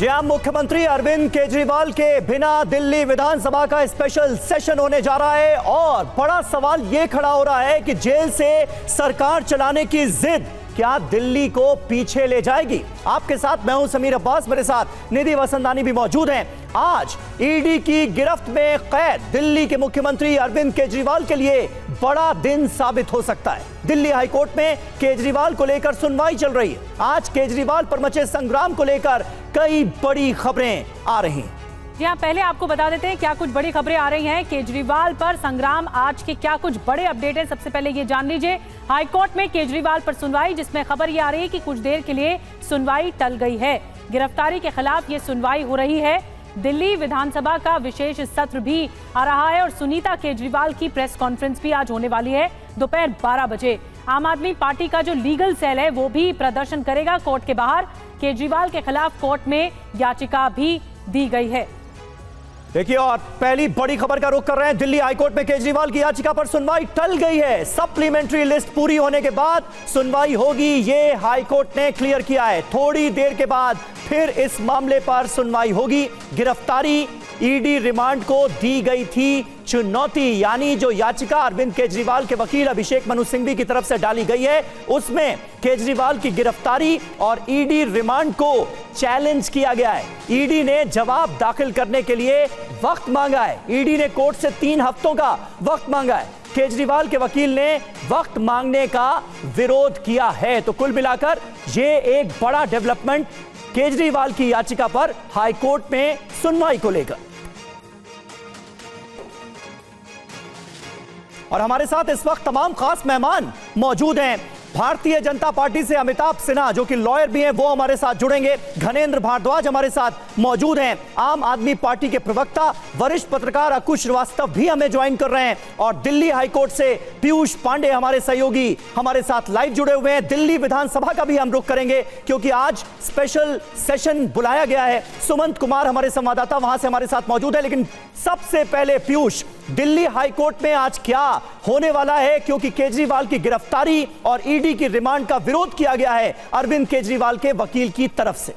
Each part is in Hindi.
जी हां, मुख्यमंत्री अरविंद केजरीवाल के बिना दिल्ली विधानसभा का स्पेशल सेशन होने जा रहा है और बड़ा सवाल यह खड़ा हो रहा है कि जेल से सरकार चलाने की जिद क्या दिल्ली को पीछे ले जाएगी। आपके साथ मैं हूं समीर अब्बास, मेरे साथ निधि वसंतानी भी मौजूद हैं। आज ईडी की गिरफ्त में कैद दिल्ली के मुख्यमंत्री अरविंद केजरीवाल के लिए बड़ा दिन साबित हो सकता है। दिल्ली हाईकोर्ट में केजरीवाल को लेकर सुनवाई चल रही है। आज केजरीवाल पर मचे संग्राम को लेकर कई बड़ी खबरें आ रही हैं। जी हाँ, पहले आपको बता देते हैं क्या कुछ बड़ी खबरें आ रही हैं। केजरीवाल पर संग्राम, आज के क्या कुछ बड़े अपडेट हैं, सबसे पहले ये जान लीजिए। हाईकोर्ट में केजरीवाल पर सुनवाई, जिसमें खबर ये आ रही है कि कुछ देर के लिए सुनवाई टल गई है। गिरफ्तारी के खिलाफ ये सुनवाई हो रही है। दिल्ली विधानसभा का विशेष सत्र भी आ रहा है और सुनीता केजरीवाल की प्रेस कॉन्फ्रेंस भी आज होने वाली है दोपहर 12 बजे। आम आदमी पार्टी का जो लीगल सेल है वो भी प्रदर्शन करेगा कोर्ट के बाहर। केजरीवाल के खिलाफ कोर्ट में याचिका भी दी गई है। देखिए, और पहली बड़ी खबर का रुख कर रहे हैं। दिल्ली हाईकोर्ट में केजरीवाल की याचिका पर सुनवाई टल गई है। सप्लीमेंट्री लिस्ट पूरी होने के बाद सुनवाई होगी, ये हाईकोर्ट ने क्लियर किया है। थोड़ी देर के बाद फिर इस मामले पर सुनवाई होगी। गिरफ्तारी, ईडी रिमांड को दी गई थी चुनौती, यानी जो याचिका अरविंद केजरीवाल के वकील अभिषेक मनु सिंघवी की तरफ से डाली गई है उसमें केजरीवाल की गिरफ्तारी और ईडी रिमांड को चैलेंज किया गया है। ईडी ने जवाब दाखिल करने के लिए वक्त मांगा है। ईडी ने कोर्ट से 3 हफ्तों का वक्त मांगा है। केजरीवाल के वकील ने वक्त मांगने का विरोध किया है। तो कुल मिलाकर यह एक बड़ा डेवलपमेंट केजरीवाल की याचिका पर हाईकोर्ट में सुनवाई को लेकर। और हमारे साथ इस वक्त तमाम खास मेहमान मौजूद हैं। भारतीय जनता पार्टी से अमिताभ सिन्हा, जो कि लॉयर भी हैं, वो हमारे साथ जुड़ेंगे। घनेंद्र भारद्वाज हमारे साथ मौजूद हैं। आम आदमी पार्टी के प्रवक्ता वरिष्ठ पत्रकार अकुश श्रीवास्तव भी हमें ज्वाइन कर रहे हैं। और दिल्ली हाईकोर्ट से पीयूष पांडे हमारे सहयोगी हमारे साथ लाइव जुड़े हुए हैं। दिल्ली विधानसभा का भी हम रुख करेंगे क्योंकि आज स्पेशल सेशन बुलाया गया है। सुमंत कुमार हमारे संवाददाता वहां से हमारे साथ मौजूद है। लेकिन सबसे पहले पीयूष, दिल्ली हाईकोर्ट में आज क्या होने वाला है, क्योंकि केजरीवाल की गिरफ्तारी और ईडी की रिमांड का विरोध किया गया है अरविंद केजरीवाल के वकील की तरफ से।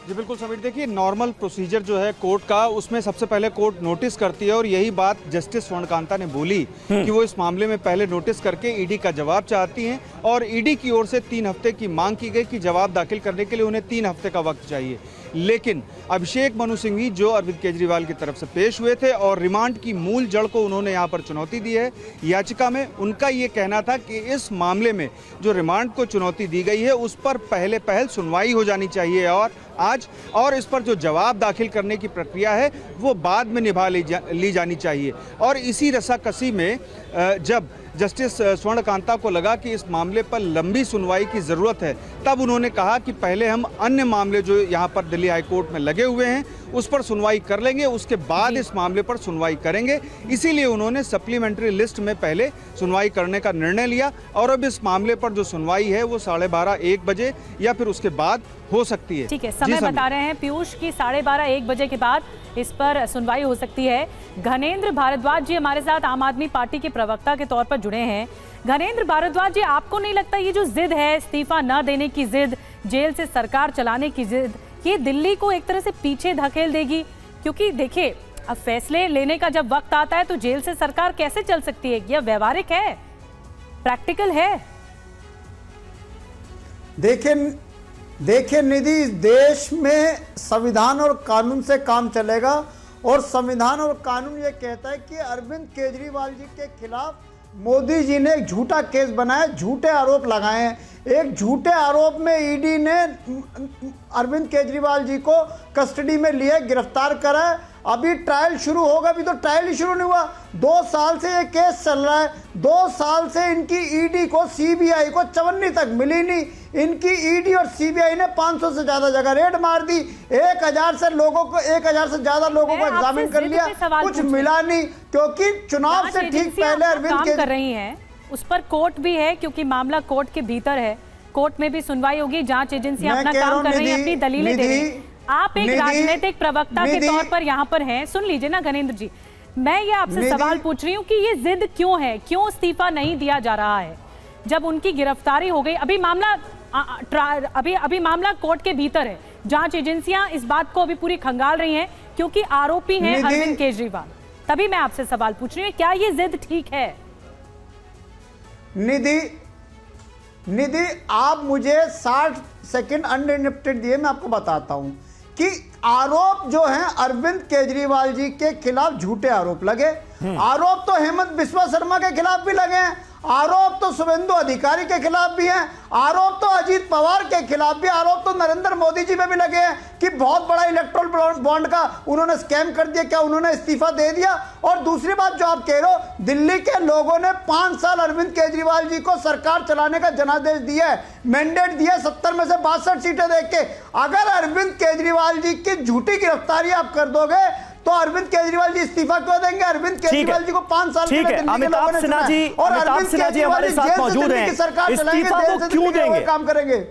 जी बिल्कुल समीर, देखिए नॉर्मल प्रोसीजर जो है कोर्ट का, उसमें सबसे पहले कोर्ट नोटिस करती है और यही बात जस्टिस स्वर्णकांता ने बोली कि वो इस मामले में पहले नोटिस करके ईडी का जवाब चाहती हैं और ईडी की ओर से 3 हफ्ते की मांग की गई कि जवाब दाखिल करने के लिए उन्हें 3 हफ्ते का वक्त चाहिए। लेकिन अभिषेक मनु सिंघवी जो अरविंद केजरीवाल की तरफ से पेश हुए थे और रिमांड की मूल जड़ को उन्होंने यहाँ पर चुनौती दी है याचिका में। उनका ये कहना था कि इस मामले में जो रिमांड को चुनौती दी गई है उस पर पहल सुनवाई हो जानी चाहिए और आज, और इस पर जो जवाब दाखिल करने की प्रक्रिया है वो बाद में निभा ली जानी चाहिए। और इसी रस्साकसी में जब जस्टिस स्वर्णकांता को लगा कि इस मामले पर लंबी सुनवाई की ज़रूरत है, तब उन्होंने कहा कि पहले हम अन्य मामले जो यहाँ पर दिल्ली हाईकोर्ट में लगे हुए हैं उस पर सुनवाई कर लेंगे, उसके बाद इस मामले पर सुनवाई करेंगे। इसीलिए उन्होंने सप्लीमेंट्री लिस्ट में पहले सुनवाई करने का निर्णय लिया और अब इस मामले पर जो सुनवाई है वो 12:30-1 बजे या फिर उसके बाद हो सकती है। ठीक है, समय बता रहे हैं पीयूष की 12:30-1 बजे के बाद इस पर सुनवाई हो सकती है। घनेंद्र भारद्वाज जी हमारे साथ आम आदमी पार्टी के प्रवक्ता के तौर पर जुड़े हैं। घनेंद्र भारद्वाज जी, आपको नहीं लगता ये जो जिद है, इस्तीफा न देने की जिद, जेल से सरकार चलाने की जिद, ये दिल्ली को एक तरह से पीछे धकेल देगी? क्योंकि देखिए, अब फैसले लेने का जब वक्त आता है तो जेल से सरकार कैसे चल सकती है? यह व्यवहारिक है, प्रैक्टिकल है? देखिए निधि, देश में संविधान और कानून से काम चलेगा और संविधान और कानून ये कहता है कि अरविंद केजरीवाल जी के खिलाफ मोदी जी ने एक झूठा केस बनाया, झूठे आरोप लगाए हैं। एक झूठे आरोप में ईडी ने अरविंद केजरीवाल जी को कस्टडी में लिए, गिरफ्तार करा है। अभी ट्रायल शुरू होगा, अभी तो ट्रायल ही शुरू नहीं हुआ। 2 साल से ये केस चल रहा है। 2 साल से इनकी ईडी को, सीबीआई को चवन्नी तक मिली नहीं। इनकी ईडी और सीबीआई ने 500 से ज्यादा जगह रेड मार दी। 1000 से ज्यादा लोगों को एग्जामिन कर लिया, कुछ मिला नहीं, क्योंकि चुनाव से ठीक पहले अरविंद कर रही है। उस पर कोर्ट भी है, क्योंकि मामला कोर्ट के भीतर है। कोर्ट में भी सुनवाई होगी, जांच एजेंसी अपना काम कर रही है, अपनी दलीलें दे रही है। आप एक राजनीतिक प्रवक्ता के तौर पर यहाँ पर हैं, सुन लीजिए ना घनेंद्र जी, मैं ये आपसे सवाल पूछ रही हूँ कि ये जिद क्यों है, क्यों इस्तीफा नहीं दिया जा रहा है? जब उनकी गिरफ्तारी हो गई, अभी मामला अभी मामला कोर्ट के भीतर है। जांच एजेंसियां इस बात को अभी पूरी खंगाल रही हैं क्योंकि आरोपी हैं अरविंद केजरीवाल। तभी मैं आपसे सवाल पूछ रही हूँ, क्या ये जिद ठीक है? निधि, आप मुझे 60 सेकंड अनलिमिटेड दिए, मैं आपको बताता हूं कि आरोप जो हैं अरविंद केजरीवाल जी के खिलाफ झूठे आरोप लगे। आरोप तो हेमंत बिस्वा शर्मा के खिलाफ भी लगे हैं, आरोप तो शुभेंदु अधिकारी के खिलाफ भी हैं, आरोप तो अजीत पवार के खिलाफ भी, आरोप तो नरेंद्र मोदी जी पे भी लगे हैं कि बहुत बड़ा इलेक्टोरल बॉन्ड का उन्होंने स्कैम कर दिया, क्या उन्होंने इस्तीफा दे दिया? और दूसरी बात जो आप कह रहे हो, दिल्ली के लोगों ने 5 साल अरविंद केजरीवाल जी को सरकार चलाने का जनादेश दिया है, मैंडेट दिया 70 में से 62 सीटें देख के। अगर अरविंद केजरीवाल जी की झूठी गिरफ्तारी आप कर दोगे तो अरविंद केजरीवाल जी इस्तीफा क्यों देंगे? अरविंद केजरीवाल जी को 5 साल ठीक है, अमिताभ सिन्हा जी हमारे साथ मौजूद हैं, इस्तीफा वो क्यों देंगे? काम करेंगे।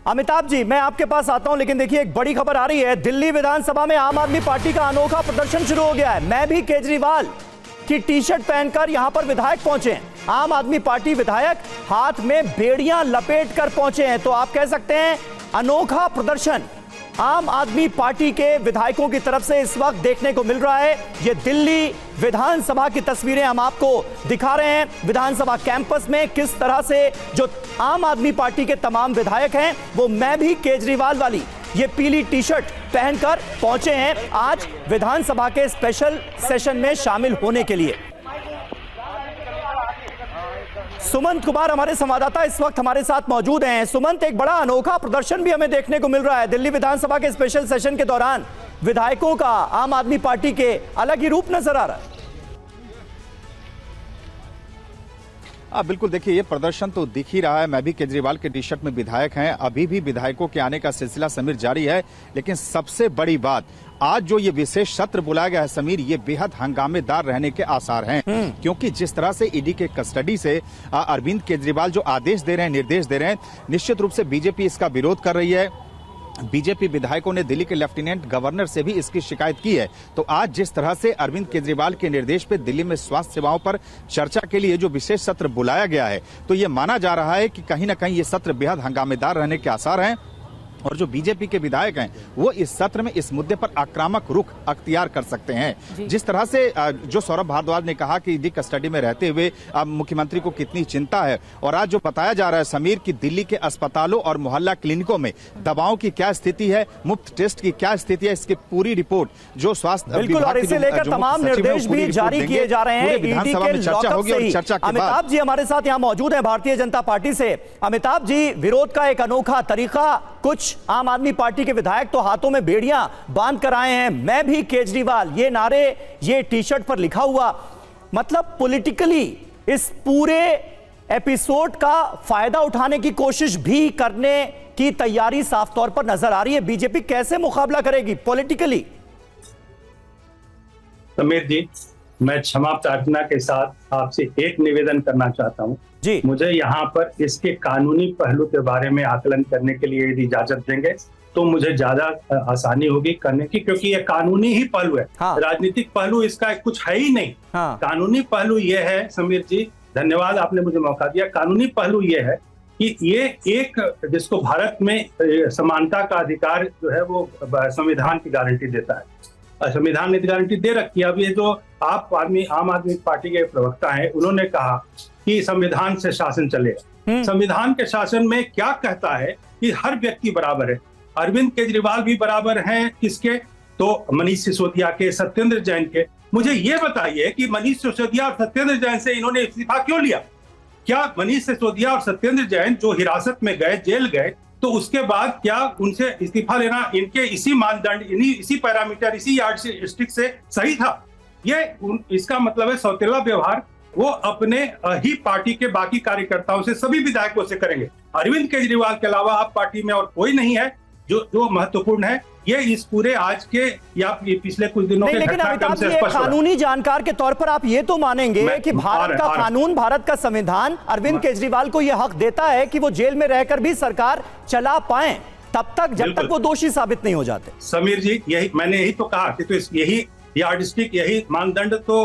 अमिताभ जी, मैं आपके पास आता हूं, लेकिन देखिए एक बड़ी खबर आ रही है, दिल्ली विधानसभा में आम आदमी पार्टी का अनोखा प्रदर्शन शुरू हो गया है। मैं भी केजरीवाल की टी-शर्ट पहनकर यहां पर विधायक पहुंचे हैं। आम आदमी पार्टी विधायक हाथ में बेड़ियां लपेट कर पहुंचे हैं, तो आप कह सकते हैं अनोखा प्रदर्शन आम आदमी पार्टी के विधायकों की तरफ से इस वक्त देखने को मिल रहा है। ये दिल्ली विधानसभा की तस्वीरें हम आपको दिखा रहे हैं। विधानसभा कैंपस में किस तरह से जो आम आदमी पार्टी के तमाम विधायक हैं वो मैं भी केजरीवाल वाली ये पीली टी शर्ट पहनकर पहुंचे हैं आज विधानसभा के स्पेशल सेशन में शामिल होने के लिए। सुमंत कुमार हमारे संवाददाता इस वक्त हमारे साथ मौजूद हैं। सुमंत, एक बड़ा अनोखा प्रदर्शन भी हमें देखने को मिल रहा है दिल्ली विधानसभा के स्पेशल सेशन के दौरान। विधायकों का आम आदमी पार्टी के अलग ही रूप नजर आ रहा है। बिल्कुल, देखिए ये प्रदर्शन तो दिख ही रहा है। मैं भी केजरीवाल के टी शर्ट में विधायक हैं, अभी भी विधायकों के आने का सिलसिला समीर जारी है। लेकिन सबसे बड़ी बात, आज जो ये विशेष सत्र बुलाया गया है समीर, ये बेहद हंगामेदार रहने के आसार हैं, क्योंकि जिस तरह से ईडी के कस्टडी से अरविंद केजरीवाल जो आदेश दे रहे हैं, निर्देश दे रहे हैं, निश्चित रूप से बीजेपी इसका विरोध कर रही है। बीजेपी विधायकों ने दिल्ली के लेफ्टिनेंट गवर्नर से भी इसकी शिकायत की है। तो आज जिस तरह से अरविंद केजरीवाल के निर्देश पे दिल्ली में स्वास्थ्य सेवाओं पर चर्चा के लिए जो विशेष सत्र बुलाया गया है, तो ये माना जा रहा है कि कहीं ना कहीं ये सत्र बेहद हंगामेदार रहने के आसार हैं। और जो बीजेपी के विधायक हैं वो इस सत्र में इस मुद्दे पर आक्रामक रुख अख्तियार कर सकते हैं। जिस तरह से जो सौरभ भारद्वाज ने कहा कि ईडी कस्टडी में रहते हुए मुख्यमंत्री को कितनी चिंता है, और आज जो बताया जा रहा है समीर कि दिल्ली के अस्पतालों और मोहल्ला क्लिनिकों में दवाओं की क्या स्थिति है, मुफ्त टेस्ट की क्या स्थिति है, इसकी पूरी रिपोर्ट जो स्वास्थ्य विभाग इसे लेकर तमाम निर्देश भी जारी किए जा रहे हैं। विधानसभा में चर्चा होगी और चर्चा के बाद अमिताभ जी हमारे साथ यहाँ मौजूद हैं भारतीय जनता पार्टी से। अमिताभ जी, विरोध का एक अनोखा तरीका, कुछ आम आदमी पार्टी के विधायक तो हाथों में बेड़ियां बांध कर आए हैं, मैं भी केजरीवाल, ये नारे ये टी शर्ट पर लिखा हुआ, मतलब पॉलिटिकली इस पूरे एपिसोड का फायदा उठाने की कोशिश भी करने की तैयारी साफ तौर पर नजर आ रही है। बीजेपी कैसे मुकाबला करेगी पॉलिटिकली? समीर जी, मैं क्षमा प्रार्थना के साथ आपसे एक निवेदन करना चाहता हूं जी। मुझे यहाँ पर इसके कानूनी पहलू के बारे में आकलन करने के लिए यदि इजाजत देंगे तो मुझे ज्यादा आसानी होगी करने की, क्योंकि ये कानूनी ही पहलू है। हाँ। राजनीतिक पहलू इसका कुछ है ही नहीं। हाँ। कानूनी पहलू ये है समीर जी, धन्यवाद आपने मुझे मौका दिया। कानूनी पहलू ये है कि ये एक जिसको भारत में समानता का अधिकार जो है वो संविधान की गारंटी देता है, संविधान ने गारंटी दे रखी है। अब ये जो आम आदमी पार्टी के प्रवक्ता हैं, उन्होंने कहा कि संविधान से शासन चलेगा। संविधान के शासन में क्या कहता है कि हर व्यक्ति बराबर है। अरविंद केजरीवाल भी बराबर हैं किसके? तो मनीष सिसोदिया के, सत्येंद्र जैन के। मुझे ये बताइए कि मनीष सिसोदिया और सत्येंद्र जैन से इन्होंने इस्तीफा क्यों लिया? क्या मनीष सिसोदिया और सत्येंद्र जैन जो हिरासत में गए, जेल गए, तो उसके बाद क्या उनसे इस्तीफा लेना इनके इसी मानदंड, इसी पैरामीटर, इसी यार्डस्टिक से सही था? इसका मतलब है सौतेला व्यवहार वो अपने ही पार्टी के बाकी कार्यकर्ताओं से, सभी विधायकों से करेंगे। अरविंद केजरीवाल के अलावा आप पार्टी में और कोई नहीं है जो महत्वपूर्ण है। ये इस पूरे आज के या पिछले कुछ दिनों के घटनाक्रम से स्पष्ट है। कानूनी जानकार के तौर पर आप ये तो मानेंगे कि भारत का कानून, भारत का संविधान अरविंद केजरीवाल को यह हक देता है कि वो जेल में रहकर भी सरकार चला पाए तब तक जब तक वो दोषी साबित नहीं हो जाते। समीर जी, मैंने यही तो कहा कि तो यही यार्डस्टिक, यही मानदंड तो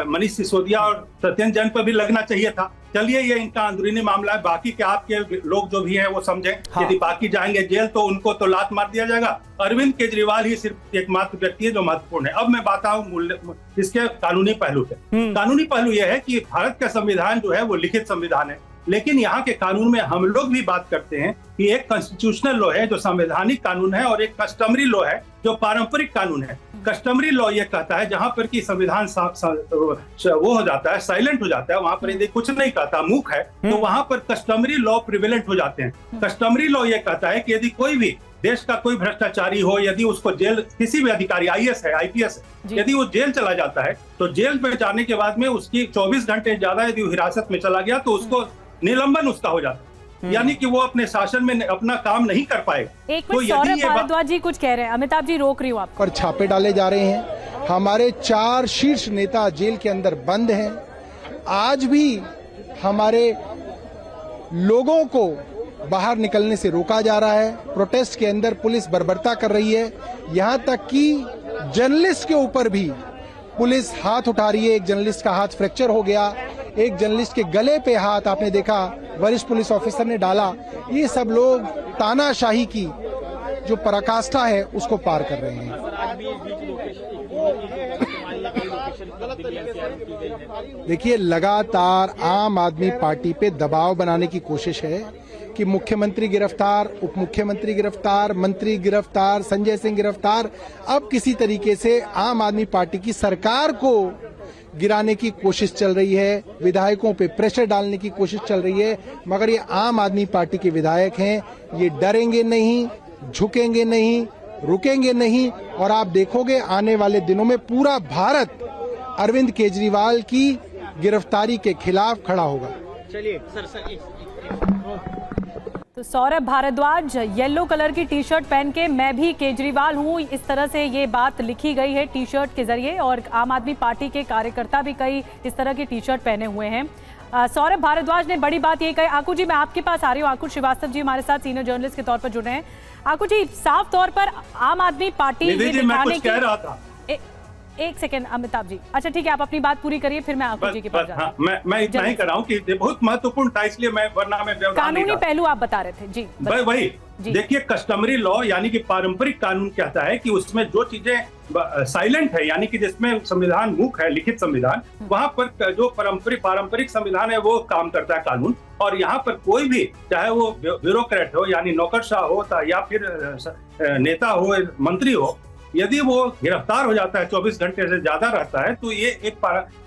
मनीष सिसोदिया और सत्येंद्र जैन पर भी लगना चाहिए था। चलिए ये इनका अंदरूनी मामला है, बाकी के आपके लोग जो भी हैं वो समझें। हाँ। यदि बाकी जाएंगे जेल तो उनको तो लात मार दिया जाएगा। अरविंद केजरीवाल ही सिर्फ एकमात्र व्यक्ति है जो महत्वपूर्ण है। अब मैं बात आऊं इसके कानूनी पहलू पे। कानूनी पहलू यह है कि भारत का संविधान जो है वो लिखित संविधान है, लेकिन यहाँ के कानून में हम लोग भी बात करते हैं कि एक कॉन्स्टिट्यूशनल लॉ है जो संवैधानिक कानून है और एक कस्टमरी लॉ है जो पारंपरिक कानून है। कस्टमरी लॉ ये कहता है जहां पर कि संविधान वो हो जाता है, साइलेंट हो जाता है, वहां पर यदि कुछ नहीं कहता, मूक है, तो वहां पर कस्टमरी लॉ प्रिवेलेंट हो जाते हैं। कस्टमरी लॉ ये कहता है कि यदि कोई भी देश का कोई भ्रष्टाचारी हो, यदि उसको जेल, किसी भी अधिकारी, IAS है, IPS है, यदि वो जेल चला जाता है तो जेल में जाने के बाद में उसकी 24 घंटे ज्यादा यदि हिरासत में चला गया तो उसको निलंबन उसका हो जाता है, यानी कि वो अपने शासन में अपना काम नहीं कर पाएगा। एक मिनट, सौरभ भारद्वाज जी कुछ कह रहे हैं। अमिताभ जी रोक रही हूँ आपको। पर छापे डाले जा रहे हैं, हमारे 4 शीर्ष नेता जेल के अंदर बंद हैं। आज भी हमारे लोगों को बाहर निकलने से रोका जा रहा है। प्रोटेस्ट के अंदर पुलिस बर्बरता कर रही है, यहाँ तक कि जर्नलिस्ट के ऊपर भी पुलिस हाथ उठा रही है। एक जर्नलिस्ट का हाथ फ्रैक्चर हो गया, एक जर्नलिस्ट के गले पे हाथ आपने देखा वरिष्ठ पुलिस ऑफिसर ने डाला। ये सब लोग तानाशाही की जो पराकाष्ठा है उसको पार कर रहे हैं। देखिए, लगातार आम आदमी पार्टी पे दबाव बनाने की कोशिश है कि मुख्यमंत्री गिरफ्तार, उप मुख्यमंत्री गिरफ्तार, मंत्री गिरफ्तार, संजय सिंह गिरफ्तार। अब किसी तरीके से आम आदमी पार्टी की सरकार को गिराने की कोशिश चल रही है, विधायकों पे प्रेशर डालने की कोशिश चल रही है। मगर ये आम आदमी पार्टी के विधायक हैं, ये डरेंगे नहीं, झुकेंगे नहीं, रुकेंगे नहीं। और आप देखोगे आने वाले दिनों में पूरा भारत अरविंद केजरीवाल की गिरफ्तारी के खिलाफ खड़ा होगा। चलिए तो सौरभ भारद्वाज, येलो कलर की टी शर्ट पहन के मैं भी केजरीवाल हूं, इस तरह से ये बात लिखी गई है टी शर्ट के जरिए, और आम आदमी पार्टी के कार्यकर्ता भी कई इस तरह की टी शर्ट पहने हुए हैं। सौरभ भारद्वाज ने बड़ी बात ये कही। आकू जी, मैं आपके पास आ रही हूँ। आकू श्रीवास्तव जी हमारे साथ सीनियर जर्नलिस्ट के तौर पर जुड़ रहे हैं। आकू जी, साफ तौर पर आम आदमी पार्टी ये दिखाने की, कह रहा था। एक सेकेंड अमिताभ जी, अच्छा ठीक है, आप अपनी बात पूरी करिए, फिर मैं आकू जी के पास जाता हूं। मैं इतना ही कर रहा हूँ कि बहुत महत्वपूर्ण था, इसलिए मैं, वरना मैं कानूनी पहलू आप बता रहे थे। जी वही देखिए, कस्टमरी लॉ यानी कि पारंपरिक कानून कहता है कि उसमें जो चीजें साइलेंट है, यानी कि जिसमें संविधान मूक है, लिखित संविधान, वहां पर जो पारंपरिक संविधान है वो काम करता है कानून। और यहाँ पर कोई भी, चाहे वो ब्यूरोक्रेट हो यानी नौकरशाह हो या फिर नेता हो, मंत्री हो, यदि वो गिरफ्तार हो जाता है, 24 घंटे से ज्यादा रहता है, तो ये एक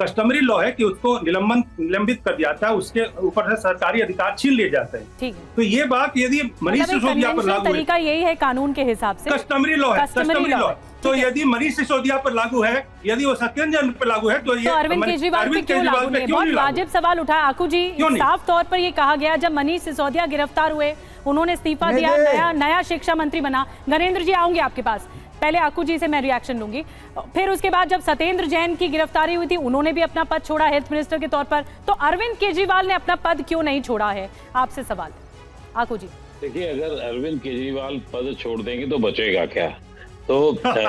कस्टमरी लॉ है कि उसको निलंबित कर दिया जाता है, उसके ऊपर से सरकारी अधिकार छीन लिए जाते हैं। ठीक है। तो ये बात यदि मनीष सिसोदिया पर लागू है, तरीका यही है कानून के हिसाब से, कस्टमरी लॉ है, कस्टमरी लॉ। तो यदि मनीष सिसोदिया पर लागू है, यदि वो सत्येंद्र जैन पर लागू है, तो ये अरविंद केजरीवाल पे क्यों लागू नहीं? बहुत वाजिब सवाल उठाया आकू जी। साफ तौर पर ये कहा गया जब मनीष सिसोदिया गिरफ्तार हुए, उन्होंने इस्तीफा दिया, नया शिक्षा मंत्री बना। नरेंद्र जी, आऊंगी आपके पास, पहले आकू जी से मैं रिएक्शन लूंगी। फिर उसके बाद जब सत्येंद्र जैन की गिरफ्तारी हुई थी, उन्होंने भी अपना पद छोड़ा हेल्थ मिनिस्टर के तौर पर, तो अरविंद केजरीवाल ने अपना पद क्यों नहीं छोड़ा है? आपसे सवाल आकू जी। देखिए, अगर अरविंद केजरीवाल पद छोड़ देंगे तो बचेगा क्या? तो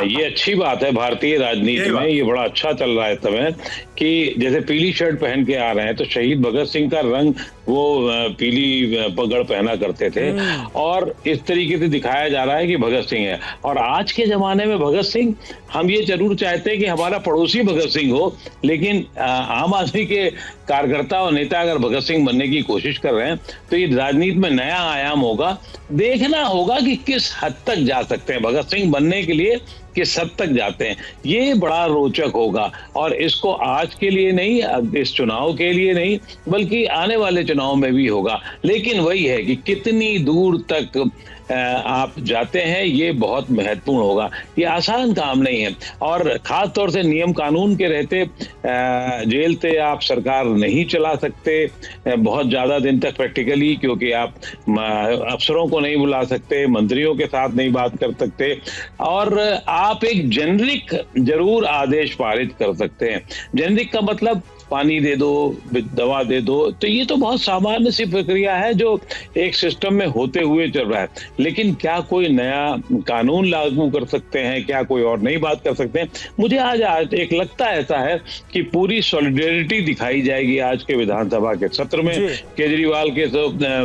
ये अच्छी बात है भारतीय राजनीति में, ये बड़ा अच्छा चल रहा है समय कि जैसे पीली शर्ट पहन के आ रहे हैं, तो शहीद भगत सिंह का रंग वो पीली पगड़ पहना करते थे, और इस तरीके से दिखाया जा रहा है कि भगत सिंह है। और आज के जमाने में भगत सिंह, हम ये जरूर चाहते हैं कि हमारा पड़ोसी भगत सिंह हो, लेकिन आम आदमी के कार्यकर्ता और नेता अगर भगत सिंह बनने की कोशिश कर रहे हैं तो ये राजनीति में नया आयाम होगा। देखना होगा कि किस हद तक जा सकते हैं भगत सिंह बनने के लिए, किस हद तक जाते हैं, ये बड़ा रोचक होगा। और इसको आज के लिए नहीं, इस चुनाव के लिए नहीं, बल्कि आने वाले चुनाव में भी होगा। लेकिन वही है कि कितनी दूर तक आप जाते हैं, ये बहुत महत्वपूर्ण होगा। ये आसान काम नहीं है, और खास तौर से नियम कानून के रहते जेल से आप सरकार नहीं चला सकते बहुत ज्यादा दिन तक प्रैक्टिकली, क्योंकि आप अफसरों को नहीं बुला सकते, मंत्रियों के साथ नहीं बात कर सकते, और आप एक जेनरिक जरूर आदेश पारित कर सकते हैं। जेनरिक का मतलब पानी दे दो, दवा दे दो, तो ये तो बहुत सामान्य सी प्रक्रिया है जो एक सिस्टम में होते हुए चल रहा है। लेकिन क्या कोई नया कानून लागू कर सकते हैं, क्या कोई और नई बात कर सकते हैं? मुझे आज एक लगता ऐसा है कि पूरी सॉलिडेरिटी दिखाई जाएगी आज के विधानसभा के सत्र में केजरीवाल के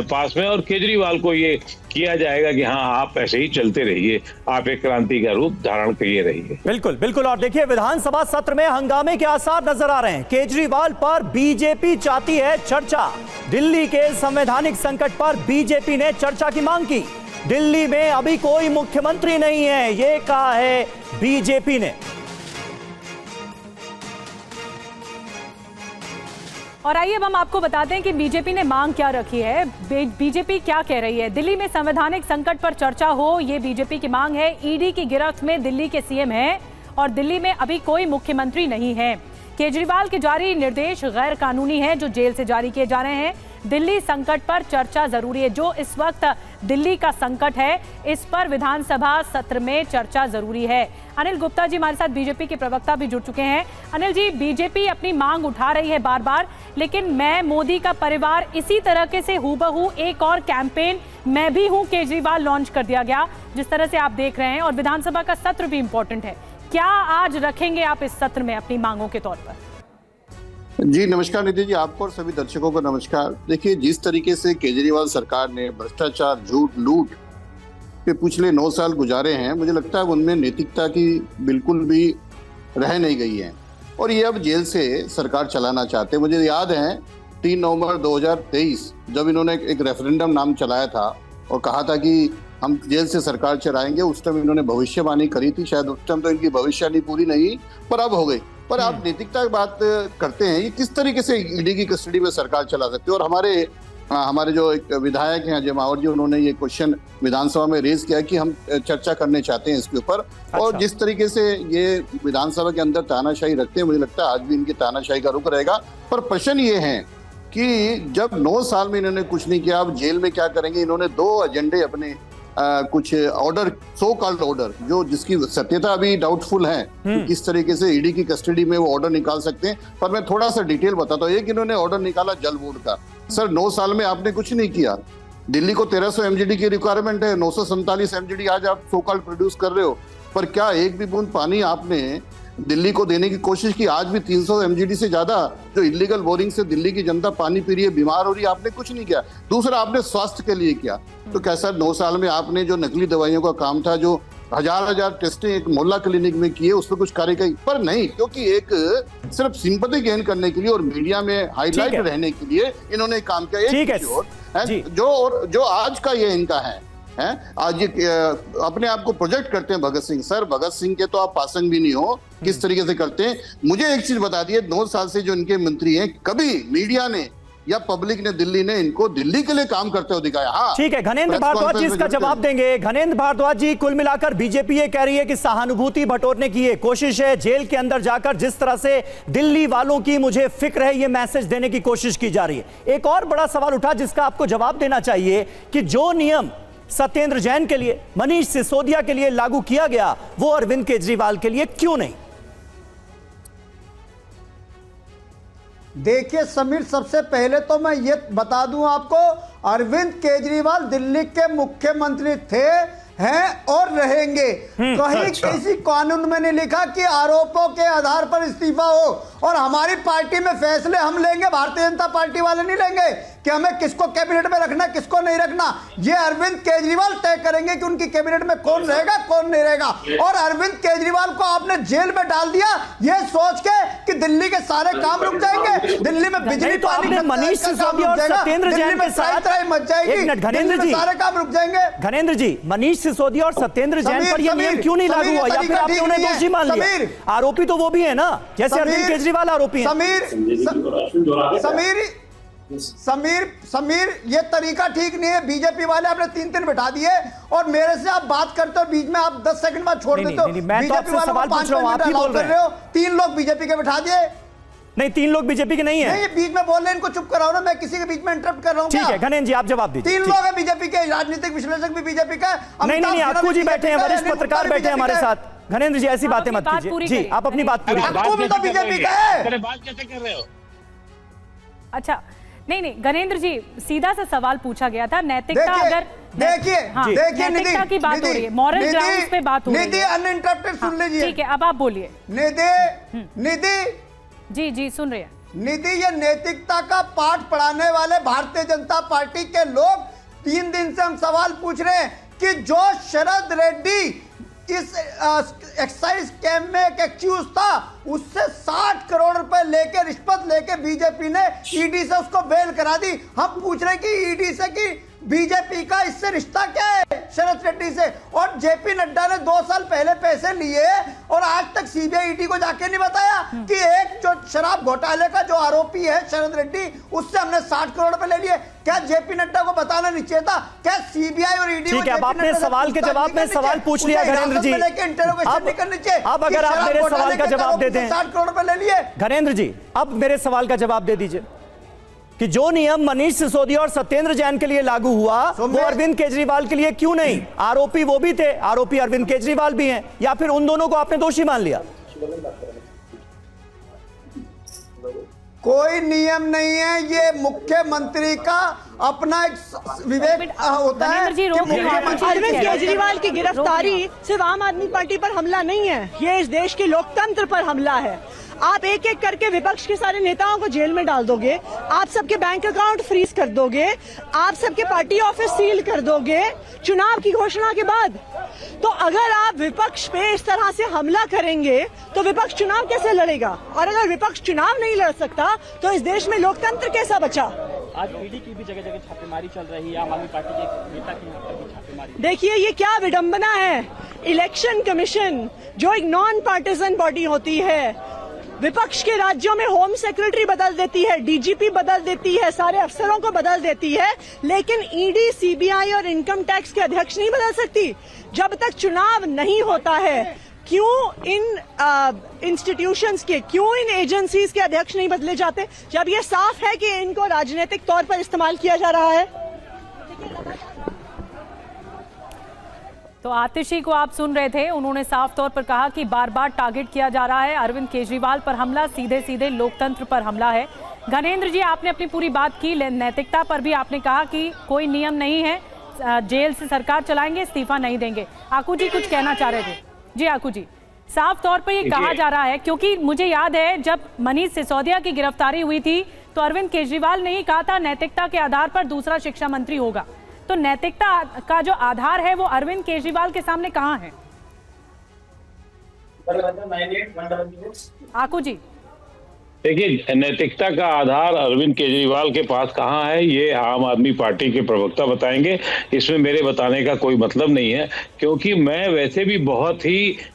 पास में, और केजरीवाल को ये किया जाएगा कि हाँ, आप ऐसे ही चलते रहिए, आप एक क्रांति का रूप धारण किए रहिए। बिल्कुल बिल्कुल। और देखिए, विधानसभा सत्र में हंगामे के आसार नजर आ रहे हैं। केजरीवाल पर बीजेपी चाहती है चर्चा। दिल्ली के संवैधानिक संकट पर बीजेपी ने चर्चा की मांग की। दिल्ली में अभी कोई मुख्यमंत्री नहीं है, यह कहा है बीजेपी ने। और आइए अब हम आपको बताते हैं कि बीजेपी ने मांग क्या रखी है, बीजेपी क्या कह रही है। दिल्ली में संवैधानिक संकट पर चर्चा हो, ये बीजेपी की मांग है। ईडी की गिरफ्त में दिल्ली के सीएम हैं और दिल्ली में अभी कोई मुख्यमंत्री नहीं है। केजरीवाल के जारी निर्देश गैर कानूनी हैं जो जेल से जारी किए जा रहे हैं। दिल्ली संकट पर चर्चा जरूरी है। जो इस वक्त दिल्ली का संकट है, इस पर विधानसभा सत्र में चर्चा जरूरी है। अनिल गुप्ता जी हमारे साथ बीजेपी के प्रवक्ता भी जुड़ चुके हैं। अनिल जी, बीजेपी अपनी मांग उठा रही है बार बार, लेकिन मैं मोदी का परिवार इसी तरह से हूबहू एक और कैंपेन मैं भी हूं केजरीवाल लॉन्च कर दिया गया, जिस तरह से आप देख रहे हैं। और विधानसभा का सत्र भी इंपॉर्टेंट है। क्या आज रखेंगे आप इस सत्र में अपनी मांगों के तौर पर? जी नमस्कार निधि जी, आपको और सभी दर्शकों को नमस्कार। देखिए, जिस तरीके से केजरीवाल सरकार ने भ्रष्टाचार, झूठ, लूट के पिछले 9 साल गुजारे हैं, मुझे लगता है उनमें नैतिकता की बिल्कुल भी रह नहीं गई है और ये अब जेल से सरकार चलाना चाहते हैं। मुझे याद है 3 नवंबर 2023 जब इन्होंने एक रेफरेंडम नाम चलाया था और कहा था कि हम जेल से सरकार चलाएंगे, उस टाइम इन्होंने भविष्यवाणी करी थी। शायद उस टाइम तो इनकी भविष्यवाणी पूरी नहीं, पर अब हो गई। पर आप नैतिकता की बात करते हैं, ये किस तरीके से ईडी की कस्टडी में सरकार चला सकती है? और हमारे जो एक विधायक हैं अजय मावर जी, उन्होंने ये क्वेश्चन विधानसभा में रेज किया कि हम चर्चा करने चाहते हैं इसके ऊपर। और जिस तरीके से ये विधानसभा के अंदर तानाशाही रखते हैं, मुझे लगता है आज भी इनकी तानाशाही का रुख रहेगा। पर प्रश्न ये है कि जब 9 साल में इन्होंने कुछ नहीं किया, अब जेल में क्या करेंगे? इन्होंने 2 एजेंडे अपने कुछ ऑर्डर, सो कॉल्ड ऑर्डर, जो जिसकी सत्यता अभी डाउटफुल है कि किस तरीके से ईडी की कस्टडी में वो ऑर्डर निकाल सकते हैं। पर मैं थोड़ा सा डिटेल बताता हूँ। एक इन्होंने ऑर्डर निकाला जल बोर्ड का। सर, 9 साल में आपने कुछ नहीं किया। दिल्ली को 1300 MGD की रिक्वायरमेंट है, 947 MGD आज आप सो कॉल्ड प्रोड्यूस कर रहे हो, पर क्या एक भी बूंद पानी आपने दिल्ली को देने की कोशिश की? आज भी 300 MGD से ज्यादा जो इलीगल बोरिंग से दिल्ली की जनता पानी पी रही है, बीमार हो रही है, आपने कुछ नहीं किया। दूसरा, आपने स्वास्थ्य के लिए किया तो कैसा 9 साल में आपने जो नकली दवाइयों का काम था, जो हजार टेस्टें एक मोहल्ला क्लिनिक में किए, उस पर कुछ कार्यवाही पर नहीं, क्योंकि एक सिर्फ सिंपैथी गेन करने के लिए और मीडिया में हाईलाइट रहने के लिए इन्होंने काम किया। जो आज का ये इनका है आज ये अपने आप को प्रोजेक्ट करते हैं भगत सिंह। सर, भगत सिंह के तो आप पासंग भी नहीं हो, किस तरीके से करते हैं। मुझे एक चीज बता दिए, 9 साल से जो इनके मंत्री हैं, कभी मीडिया ने या पब्लिक ने, दिल्ली ने इनको दिल्ली के लिए काम करते हुए दिखाया? हाँ, ठीक है, घनेंद्र भारद्वाज जी इसका जवाब देंगे। घनेंद्र भारद्वाज जी, कुल मिलाकर बीजेपी ये कह रही है कि सहानुभूति बटोरने की ये कोशिश है। जेल के अंदर जाकर जिस तरह से दिल्ली वालों की मुझे फिक्र है, ये मैसेज देने की कोशिश की जा रही है। एक और बड़ा सवाल उठा जिसका आपको जवाब देना चाहिए कि जो नियम सत्येंद्र जैन के लिए, मनीष सिसोदिया के लिए लागू किया गया, वो अरविंद केजरीवाल के लिए क्यों नहीं? देखिए समीर, सबसे पहले तो मैं ये बता दूं आपको, अरविंद केजरीवाल दिल्ली के मुख्यमंत्री थे, हैं और रहेंगे। कहीं किसी कानून में नहीं लिखा कि आरोपों के आधार पर इस्तीफा हो। और हमारी पार्टी में फैसले हम लेंगे, भारतीय जनता पार्टी वाले नहीं लेंगे कि हमें किसको कैबिनेट में रखना, किसको नहीं रखना। ये अरविंद केजरीवाल तय करेंगे कि उनकी कैबिनेट में कौन रहेगा, कौन नहीं रहेगा। और अरविंद केजरीवाल को आपने जेल में डाल दिया ये सोच के कि दिल्ली के सारे काम रुक जाएंगे, दिल्ली में बिजली पानी, मनीष सिसोदिया और सत्येंद्र जैन के साथ मच जाएगी, घनेंद्र जी सारे काम रुक जाएंगे। घनेंद्र जी, मनीष सिसोदिया और सत्येंद्र जैन पर यह नियम क्यों नहीं लागू हुआ, या फिर आपने उन्हें दोषी मान लिया? आरोपी तो वो भी है ना, जैसे अरविंद केजरीवाल आरोपी है। समीर, ये तरीका ठीक नहीं है। बीजेपी वाले आपने 3 बिठा दिए और मेरे से आप बात करते हो, बीच में आप 10 सेकंड बाद छोड़ देते हो। बीजेपी वालों को 5 मिनट अलाउ कर रहे हो। 3 लोग बीजेपी के बिठा दिए। नहीं, 3 लोग बीजेपी के नहीं है। नहीं, बीच में बोल रहे हैं, इनको चुप कराओ ना, मैं किसी के बीच में इंटरप्ट कर रहा हूं। ठीक है घनेंद्र जी, आप जवाब दीजिए। 3 लोग हैं बीजेपी के, राजनीतिक विश्लेषक भी बीजेपी का। नहीं, अक्कू जी बैठे हैं, वरिष्ठ पत्रकार बैठे हैं हमारे साथ। घनेंद्र जी, ऐसी बातें मत कीजिए जी, आप अपनी बात पूरी बीजेपी का है। बात कैसे कर रहे हो? अच्छा, नहीं गणेंद्र जी, सीधा सा सवाल पूछा गया था, नैतिकता अगर देखिए नैतिकता की बात हो रही है, मॉरल ग्राउंड्स पे बात हो रही है। निधि अनइंटरप्टेड सुन लीजिए। ठीक है, अब आप बोलिए। निधि जी सुन रहे हैं। निधि, ये नैतिकता का पाठ पढ़ाने वाले भारतीय जनता पार्टी के लोग 3 दिन से हम सवाल पूछ रहे हैं कि जो शरद रेड्डी इस एक्साइज कैंप में एक एक्यूज था, उससे 60 करोड़ रुपए लेके रिश्वत लेके बीजेपी ने ईडी से उसको बेल करा दी। हम पूछ रहे हैं कि ईडी से कि बीजेपी का इससे रिश्ता क्या है शरद रेड्डी से? और जेपी नड्डा ने 2 साल पहले पैसे लिए और आज तक सीबीआई ईडी को जाके नहीं बताया कि एक जो शराब घोटाले का जो आरोपी है शरद रेड्डी, उससे हमने 60 करोड़ रुपए ले लिए। क्या जेपी नड्डा को बताना नहीं चाहिए था? क्या सीबीआई और ईडी? ठीक है, अब आपने सवाल के जवाब में सवाल पूछ लिया घरेंद्र जी। अब अगर आप मेरे सवाल का जवाब दे दें, 60 करोड़ रुपए ले लिए। घरेंद्र जी, अब मेरे सवाल का जवाब दे दीजिए कि जो नियम मनीष सिसोदिया और सत्येंद्र जैन के लिए लागू हुआ वो अरविंद केजरीवाल के लिए क्यों नहीं? आरोपी वो भी थे, आरोपी अरविंद केजरीवाल भी हैं, या फिर उन दोनों को आपने दोषी मान लिया? कोई नियम नहीं है, ये मुख्यमंत्री का अपना एक विवेक होता है। अरविंद केजरीवाल की गिरफ्तारी सिर्फ आम आदमी पार्टी पर हमला नहीं है, ये इस देश के लोकतंत्र पर हमला है। आप एक एक करके विपक्ष के सारे नेताओं को जेल में डाल दोगे, आप सबके बैंक अकाउंट फ्रीज कर दोगे, आप सबके पार्टी ऑफिस सील कर दोगे चुनाव की घोषणा के बाद। तो अगर आप विपक्ष पे इस तरह से हमला करेंगे तो विपक्ष चुनाव कैसे लड़ेगा? और अगर विपक्ष चुनाव नहीं लड़ सकता तो इस देश में लोकतंत्र कैसा बचा? आज ईडी की भी जगह जगह छापेमारी चल रही है, आम आदमी पार्टी के नेता की यहाँ पर भी छापेमारी। देखिए, ये क्या विडंबना है। इलेक्शन कमीशन जो एक नॉन पार्टिजन बॉडी होती है, विपक्ष के राज्यों में होम सेक्रेटरी बदल देती है, डीजीपी बदल देती है, सारे अफसरों को बदल देती है, लेकिन ईडी, सीबीआई और इनकम टैक्स के अध्यक्ष नहीं बदल सकती। जब तक चुनाव नहीं होता है, क्यों इन इंस्टीट्यूशंस के, क्यों इन एजेंसीज के अध्यक्ष नहीं बदले जाते? जब ये साफ है कि इनको राजनीतिक तौर पर इस्तेमाल किया जा रहा है। तो आतिशी को आप सुन रहे थे, उन्होंने साफ तौर पर कहा कि बार बार टारगेट किया जा रहा है, अरविंद केजरीवाल पर हमला सीधे सीधे लोकतंत्र पर हमला है। घनेंद्र जी, आपने अपनी पूरी बात की, नैतिकता पर भी आपने कहा कि कोई नियम नहीं है, जेल से सरकार चलाएंगे, इस्तीफा नहीं देंगे। आकू जी कुछ कहना चाह रहे थे? जी आकू जी, साफ तौर पर ये कहा जा रहा है, क्योंकि मुझे याद है जब मनीष सिसोदिया की गिरफ्तारी हुई थी तो अरविंद केजरीवाल ने ही कहा था नैतिकता के आधार पर दूसरा शिक्षा मंत्री होगा। तो नैतिकता का जो आधार है वो अरविंद केजरीवाल के सामने कहाँ है? आकू जी, देखिए, नैतिकता का आधार अरविंद केजरीवाल के पास कहाँ है ये आम आदमी पार्टी के प्रवक्ता बताएंगे। इसमें मेरे बताने का कोई मतलब नहीं है, क्योंकि मैं वैसे भी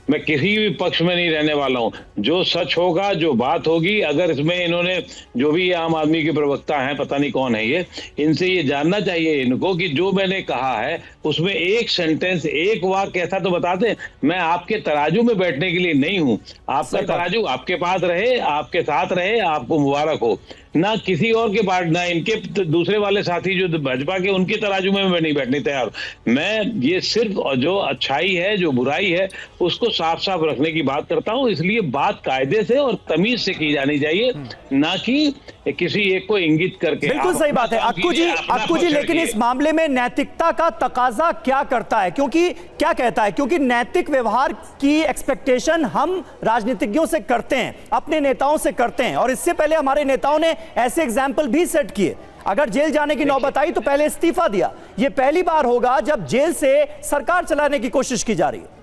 मैं किसी भी पक्ष में नहीं रहने वाला हूँ। जो सच होगा, जो बात होगी, अगर इसमें इन्होंने जो भी आम आदमी के प्रवक्ता हैं, पता नहीं कौन है ये, इनसे ये जानना चाहिए इनको कि जो मैंने कहा है उसमें एक सेंटेंस, एक वाक्य ऐसा तो बता दें। मैं आपके तराजू में बैठने के लिए नहीं हूँ। आपका तराजू आपके पास रहे, आपके साथ रहे, आपको मुबारक हो। ना किसी और के पास, ना इनके दूसरे वाले साथी जो भाजपा के, उनके तराजू में मैं नहीं बैठने तैयार। मैं ये सिर्फ जो अच्छाई है, जो बुराई है, उसको साफ साफ रखने की बात करता हूँ। इसलिए बात कायदे से और तमीज से की जानी चाहिए, ना कि किसी एक को इंगित करके। बिल्कुल सही बात है अक्कू जी, लेकिन इस मामले में नैतिकता का तकाजा क्या करता है? क्योंकि क्या कहता है, क्योंकि नैतिक व्यवहार की एक्सपेक्टेशन हम राजनीतिज्ञों से करते हैं, अपने नेताओं से करते हैं, और इससे पहले हमारे नेताओं ने ऐसे एग्जाम्पल भी सेट किए। अगर जेल जाने की नौबत आई तो पहले इस्तीफा दिया। यह पहली बार होगा जब जेल से सरकार चलाने की कोशिश की जा रही है।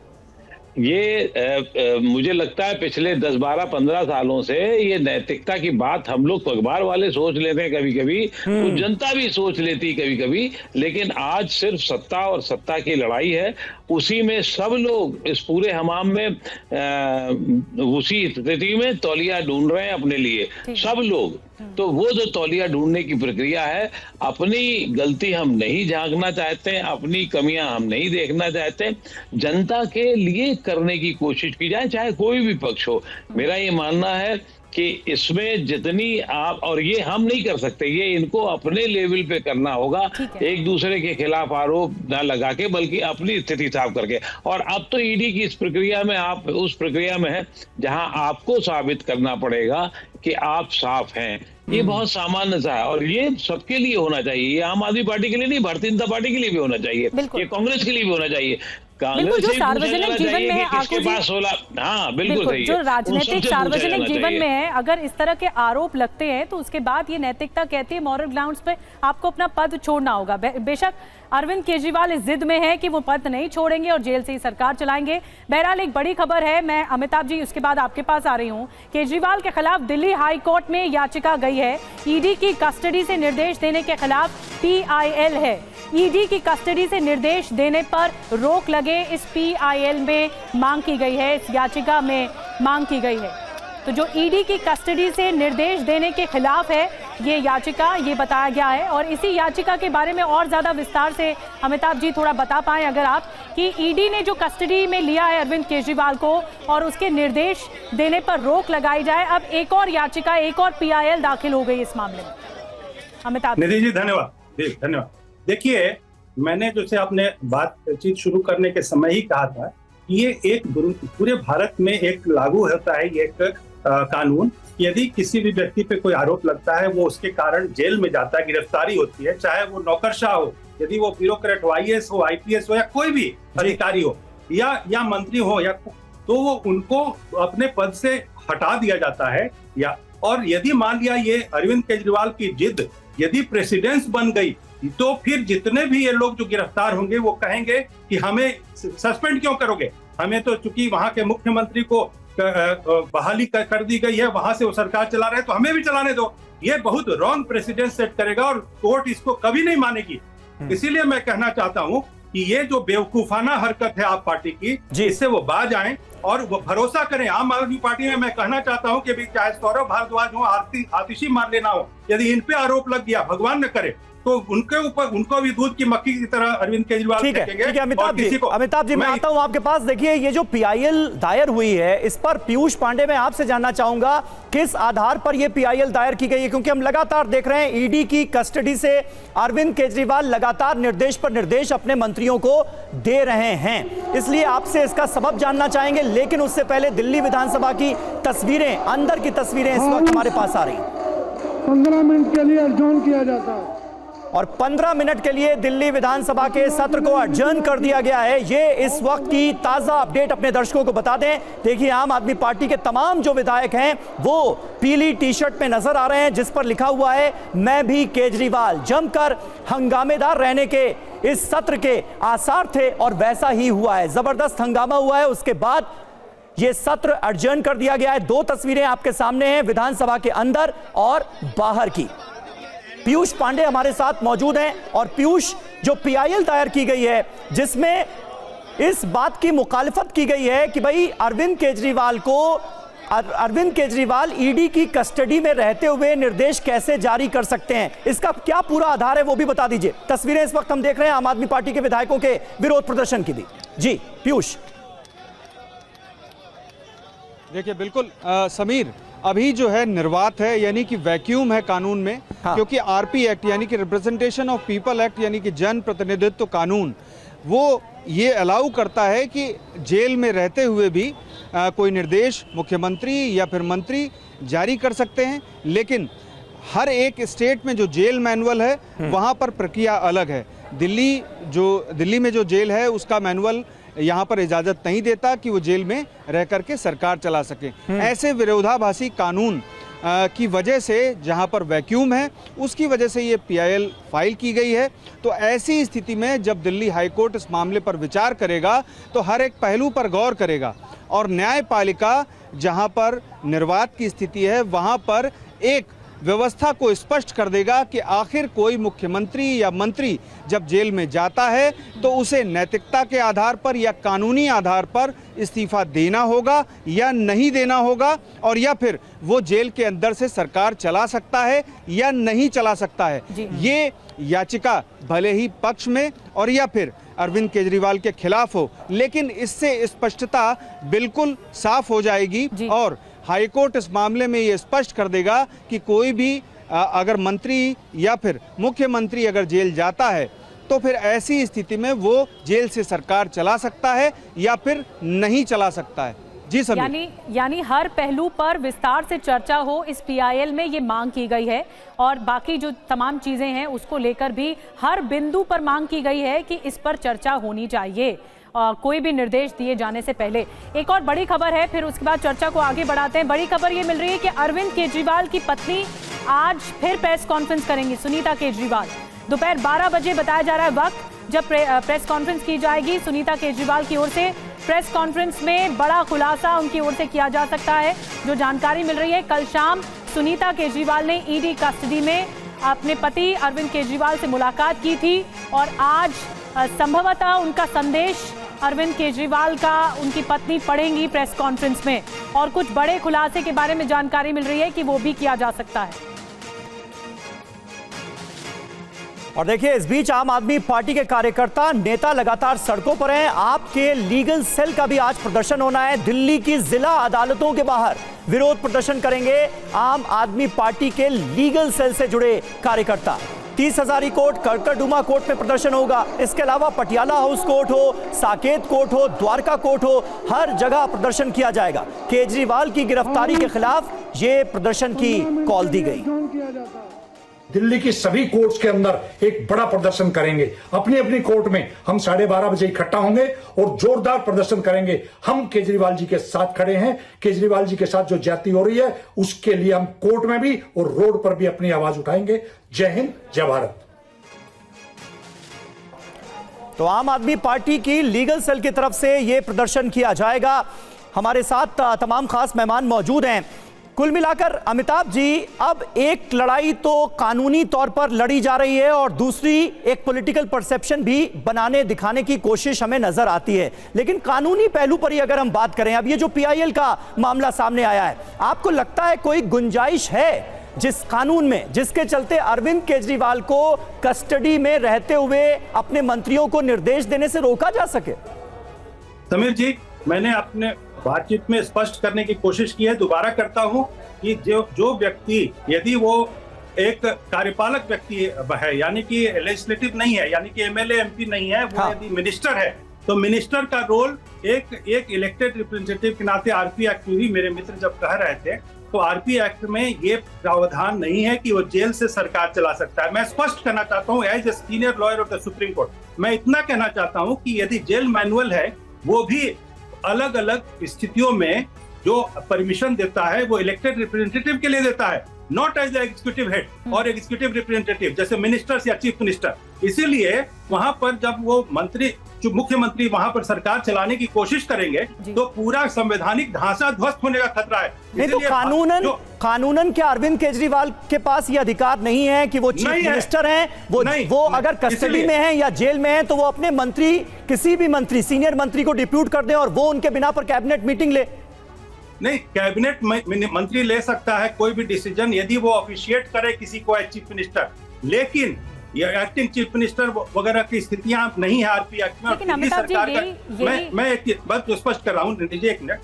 ये मुझे लगता है पिछले 10, 12, 15 सालों से ये नैतिकता की बात हम लोग अखबार वाले सोच लेते हैं कभी कभी, तो जनता भी सोच लेती कभी कभी, लेकिन आज सिर्फ सत्ता और सत्ता की लड़ाई है। उसी में सब लोग इस पूरे हमाम में उसी स्थिति में तौलिया ढूंढ रहे हैं अपने लिए, सब लोग। तो वो जो तौलिया ढूंढने की प्रक्रिया है, अपनी गलती हम नहीं झांकना चाहते, अपनी कमियां हम नहीं देखना चाहते, जनता के लिए करने की कोशिश की जाए, चाहे कोई भी पक्ष हो। मेरा ये मानना है कि इसमें जितनी आप, और ये हम नहीं कर सकते, ये इनको अपने लेवल पे करना होगा, एक दूसरे के खिलाफ आरोप ना लगा के, बल्कि अपनी स्थिति साफ करके। और अब तो ईडी की इस प्रक्रिया में, आप उस प्रक्रिया में है जहां आपको साबित करना पड़ेगा कि आप साफ हैं। ये बहुत सामान्य सा है और ये सबके लिए होना चाहिए। ये आम आदमी पार्टी के लिए नहीं, भारतीय जनता पार्टी के लिए भी होना चाहिए, ये कांग्रेस के लिए भी होना चाहिए। बिल्कुल, जो सार्वजनिक जीवन में है हाँ बिल्कुल सही है, जो राजनीतिक सार्वजनिक जीवन में है, अगर इस तरह के आरोप लगते हैं तो उसके बाद ये नैतिकता कहती है मॉरल ग्राउंड्स पे आपको अपना पद छोड़ना होगा। बेशक अरविंद केजरीवाल इस जिद में है कि वो पद नहीं छोड़ेंगे और जेल से ही सरकार चलाएंगे। बहरहाल एक बड़ी खबर है, मैं अमिताभ जी उसके बाद आपके पास आ रही हूँ। केजरीवाल के खिलाफ दिल्ली हाई कोर्ट में याचिका गई है। ईडी की कस्टडी से निर्देश देने के खिलाफ PIL है। ईडी की कस्टडी से निर्देश देने पर रोक लगे, इस PIL में मांग की गई है, इस याचिका में मांग की गई है। तो जो ईडी की कस्टडी से निर्देश देने के खिलाफ है ये याचिका, ये बताया गया है। और इसी याचिका के बारे में और ज्यादा विस्तार से अमिताभ जी थोड़ा बता पाएं अगर आप, कि ईडी ने जो कस्टडी में लिया है अरविंद केजरीवाल को और उसके निर्देश देने पर रोक लगाई जाए, अब एक और याचिका, एक और PIL दाखिल हो गई इस मामले में। अमिताभ निधि जी धन्यवाद। देखिए, मैंने जैसे आपने बातचीत शुरू करने के समय ही कहा था, ये एक पूरे भारत में एक लागू होता है ये एक कानून। यदि किसी भी व्यक्ति पे कोई आरोप लगता है, वो उसके कारण जेल में जाता है, गिरफ्तारी होती है, चाहे वो नौकरशाह हो, यदि वो ब्यूरोक्रेट हो, IAS हो, IPS हो, या कोई भी अधिकारी हो, या मंत्री हो, या तो वो उनको अपने पद से हटा दिया जाता है। या और यदि मान लिया ये अरविंद केजरीवाल की जिद यदि प्रेसिडेंस बन गई, तो फिर जितने भी ये लोग जो गिरफ्तार होंगे वो कहेंगे कि हमें सस्पेंड क्यों करोगे, हमें तो चूंकि वहां के मुख्यमंत्री को बहाली कर दी गई है, वहां से वो सरकार चला रहे हैं, तो हमें भी चलाने दो। ये बहुत रॉन्ग प्रेसिडेंट सेट करेगा और कोर्ट इसको कभी नहीं मानेगी। इसीलिए मैं कहना चाहता हूं कि ये जो बेवकूफाना हरकत है आप पार्टी की, इससे वो बाज आए और वो भरोसा करें। आम आदमी पार्टी में मैं कहना चाहता हूं कि चाहे सौरभ भारद्वाज हो, आतिशी मार लेना हो, यदि इन पे आरोप लग गया, भगवान न करे, तो उनके ऊपर उनको भी दूध की मक्खी की तरह अरविंद केजरीवाल फेंकेंगे। ठीक है अमिताभ जी मैं आता हूं आपके पास। देखिए, ये जो PIL दायर हुई है, इस पर पीयूष पांडे मैं आपसे जानना चाहूंगा किस आधार पर ये PIL दायर की गई है, क्योंकि हम लगातार देख रहे हैं ईडी की कस्टडी से अरविंद केजरीवाल लगातार निर्देश पर निर्देश अपने मंत्रियों को दे रहे हैं, इसलिए आपसे इसका सबब जानना चाहेंगे। लेकिन उससे पहले दिल्ली विधानसभा की तस्वीरें, अंदर की तस्वीरें इस वक्त हमारे पास आ रही। 15 मिनट के लिए एडजॉर्न किया जाता है और 15 मिनट के लिए दिल्ली विधानसभा के सत्र को adjourn कर दिया गया है। ये इस वक्त की ताजा अपडेट अपने दर्शकों को बता दें। देखिए, आम आदमी पार्टी के तमाम जो विधायक हैं वो पीली टी-शर्ट में नजर आ रहे हैं जिस पर लिखा हुआ है मैं भी केजरीवाल। जमकर हंगामेदार रहने के इस सत्र के आसार थे और वैसा ही हुआ है, जबरदस्त हंगामा हुआ है। उसके बाद ये सत्र adjourn कर दिया गया है। दो तस्वीरें आपके सामने हैं, विधानसभा के अंदर और बाहर की। पीयूष पांडे हमारे साथ मौजूद हैं और पीयूष, जो PIL दायर की गई है जिसमें इस बात की मुखालिफत की गई है कि भाई अरविंद केजरीवाल ईडी की कस्टडी में रहते हुए निर्देश कैसे जारी कर सकते हैं, इसका क्या पूरा आधार है वो भी बता दीजिए। तस्वीरें इस वक्त हम देख रहे हैं आम आदमी पार्टी के विधायकों के विरोध प्रदर्शन की भी। जी पीयूष। देखिए बिल्कुल समीर, अभी जो है निर्वात है, यानी कि वैक्यूम है कानून में। क्योंकि RP एक्ट यानी कि रिप्रेजेंटेशन ऑफ पीपल एक्ट यानी कि जन प्रतिनिधित्व कानून, वो ये अलाउ करता है कि जेल में रहते हुए भी कोई निर्देश मुख्यमंत्री या फिर मंत्री जारी कर सकते हैं। लेकिन हर एक स्टेट में जो जेल मैनुअल है वहाँ पर प्रक्रिया अलग है। दिल्ली में जो जेल है उसका मैनुअल यहाँ पर इजाजत नहीं देता कि वो जेल में रह करके सरकार चला सके। ऐसे विरोधाभासी कानून की वजह से जहाँ पर वैक्यूम है उसकी वजह से ये PIL फाइल की गई है। तो ऐसी स्थिति में जब दिल्ली हाईकोर्ट इस मामले पर विचार करेगा तो हर एक पहलू पर गौर करेगा और न्यायपालिका जहाँ पर निर्वात की स्थिति है वहाँ पर एक व्यवस्था को स्पष्ट कर देगा कि आखिर कोई मुख्यमंत्री या मंत्री जब जेल में जाता है तो उसे नैतिकता के आधार पर या कानूनी आधार पर इस्तीफा देना होगा या नहीं देना होगा, और या फिर वो जेल के अंदर से सरकार चला सकता है या नहीं चला सकता है। ये याचिका भले ही पक्ष में और या फिर अरविंद केजरीवाल के खिलाफ हो, लेकिन इससे स्पष्टता बिल्कुल साफ हो जाएगी और हाईकोर्ट इस मामले में ये स्पष्ट कर देगा कि कोई भी अगर मंत्री या फिर मुख्यमंत्री अगर जेल जाता है तो फिर ऐसी स्थिति में वो जेल से सरकार चला सकता है या फिर नहीं चला सकता है। जी सर, यानी हर पहलू पर विस्तार से चर्चा हो, इस पीआईएल में ये मांग की गई है और बाकी जो तमाम चीजें हैं उसको लेकर भी हर बिंदु पर मांग की गई है कि इस पर चर्चा होनी चाहिए कोई भी निर्देश दिए जाने से पहले। एक और बड़ी खबर है, फिर उसके बाद चर्चा को आगे बढ़ाते हैं। बड़ी खबर ये मिल रही है कि अरविंद केजरीवाल की पत्नी आज फिर प्रेस कॉन्फ्रेंस करेंगी। सुनीता केजरीवाल दोपहर 12 बजे बताया जा रहा है वक्त जब प्रेस कॉन्फ्रेंस की जाएगी सुनीता केजरीवाल की ओर से। प्रेस कॉन्फ्रेंस में बड़ा खुलासा उनकी ओर से किया जा सकता है। जो जानकारी मिल रही है, कल शाम सुनीता केजरीवाल ने ईडी कस्टडी में अपने पति अरविंद केजरीवाल से मुलाकात की थी और आज संभवतः उनका संदेश अरविंद केजरीवाल का उनकी पत्नी पढ़ेंगी प्रेस कॉन्फ्रेंस में और कुछ बड़े खुलासे के बारे में जानकारी मिल रही है कि वो भी किया जा सकता है। और देखिए, इस बीच आम आदमी पार्टी के कार्यकर्ता नेता लगातार सड़कों पर हैं। आपके लीगल सेल का भी आज प्रदर्शन होना है। दिल्ली की जिला अदालतों के बाहर विरोध प्रदर्शन करेंगे आम आदमी पार्टी के लीगल सेल से जुड़े कार्यकर्ता। 30 हजारी कोर्ट, कड़कड़डूमा कोर्ट में प्रदर्शन होगा। इसके अलावा पटियाला हाउस कोर्ट हो, साकेत कोर्ट हो, द्वारका कोर्ट हो, हर जगह प्रदर्शन किया जाएगा। केजरीवाल की गिरफ्तारी के खिलाफ ये प्रदर्शन की कॉल दी गई। दिल्ली की सभी कोर्ट्स के अंदर एक बड़ा प्रदर्शन करेंगे। अपनी अपनी कोर्ट में हम 12:30 बजे इकट्ठा होंगे और जोरदार प्रदर्शन करेंगे। हम केजरीवाल जी के साथ खड़े हैं। केजरीवाल जी के साथ जो ज्यादती हो रही है उसके लिए हम कोर्ट में भी और रोड पर भी अपनी आवाज उठाएंगे। जय हिंद, जय भारत। तो आम आदमी पार्टी की लीगल सेल की तरफ से यह प्रदर्शन किया जाएगा। हमारे साथ तमाम खास मेहमान मौजूद हैं। कुल मिलाकर अमिताभ जी, अब एक लड़ाई तो कानूनी तौर पर लड़ी जा रही है और दूसरी एक पॉलिटिकल परसेप्शन भी बनाने दिखाने की कोशिश हमें नजर आती है। लेकिन कानूनी पहलू पर ही अगर हम बात करें, अब ये जो पीआईएल का मामला सामने आया है, आपको लगता है कोई गुंजाइश है जिस कानून में जिसके चलते अरविंद केजरीवाल को कस्टडी में रहते हुए अपने मंत्रियों को निर्देश देने से रोका जा सके? समीर जी, मैंने अपने बातचीत में स्पष्ट करने की कोशिश की है, दोबारा करता हूं कि जो व्यक्ति, यदि वो एक कार्यपालक व्यक्ति है, यानी कि लेजिस्लेटिव नहीं है, यानी कि एमएलए एमपी नहीं है, वो यदि मिनिस्टर है तो मिनिस्टर का रोल एक इलेक्टेड रिप्रेजेंटेटिव के नाते आरपी एक्ट में भी मेरे मित्र जब कह रहे थे तो आरपी एक्ट में ये प्रावधान नहीं है कि वो जेल से सरकार चला सकता है। मैं स्पष्ट करना चाहता हूँ as a senior lawyer of the supreme court, मैं इतना कहना चाहता हूँ कि यदि जेल मैनुअल है वो भी अलग अलग स्थितियों में जो परमिशन देता है वो इलेक्टेड रिप्रेजेंटेटिव के लिए देता है, नॉट एज एग्जीक्यूटिव हेड और एग्जीक्यूटिव रिप्रेजेंटेटिव जैसे मिनिस्टर्स या चीफ मिनिस्टर। इसीलिए वहां पर जब वो मंत्री, जो मुख्यमंत्री वहां पर सरकार चलाने की कोशिश करेंगे तो पूरा संवैधानिक ढांचा ध्वस्त होने का खतरा है। नहीं तो कानूनन क्या अरविंद केजरीवाल के पास ये अधिकार नहीं है कि वो चीफ मिनिस्टर हैं, वो अगर कस्टडी में हैं या जेल में हैं तो वो अपने मंत्री, किसी भी मंत्री, सीनियर मंत्री को डिप्यूट कर दें और वो उनके बिना पर कैबिनेट मीटिंग ले? नहीं, कैबिनेट मंत्री ले सकता है कोई भी डिसीजन यदि वो ऑफिशिएट करे किसी को एज चीफ मिनिस्टर, लेकिन ये एक्टिंग चीफ मिनिस्टर वगैरह की स्थितियां नहीं है आरपी एक्ट में। दिल्ली सरकार का मैं एक बात जो स्पष्ट कर रहा हूँ, एक मिनट,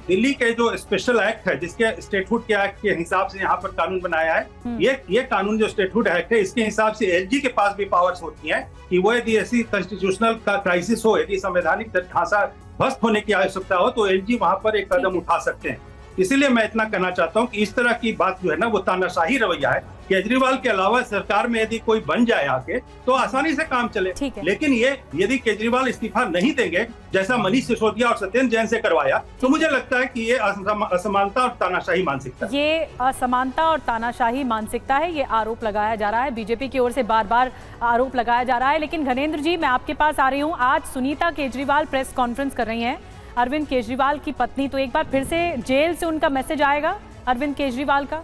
दिल्ली के जो स्पेशल एक्ट है जिसके स्टेटहुड के एक्ट के हिसाब से यहाँ पर कानून बनाया है, ये कानून जो स्टेटहुड एक्ट है इसके हिसाब से एलजी के पास भी पावर्स होती हैं कि वो यदि ऐसी कॉन्स्टिट्यूशनल का क्राइसिस हो, यदि संवैधानिक ढांचा ध्वस्त होने की आवश्यकता हो तो एलजी वहां पर एक कदम उठा सकते हैं। इसीलिए मैं इतना कहना चाहता हूं कि इस तरह की बात जो है ना वो तानाशाही रवैया है। केजरीवाल के अलावा सरकार में यदि कोई बन जाए आके तो आसानी से काम चले, लेकिन ये यदि केजरीवाल इस्तीफा नहीं देंगे जैसा मनीष सिसोदिया और सत्येंद्र जैन से करवाया तो मुझे लगता है कि ये असमानता और तानाशाही मानसिकता, ये असमानता और तानाशाही मानसिकता है। ये आरोप लगाया जा रहा है, बीजेपी की ओर से बार बार आरोप लगाया जा रहा है। लेकिन घनेंद्र जी, मैं आपके पास आ रही हूँ। आज सुनीता केजरीवाल प्रेस कॉन्फ्रेंस कर रही हैं, अरविंद केजरीवाल की पत्नी, तो एक बार फिर से जेल से उनका मैसेज आएगा अरविंद केजरीवाल का?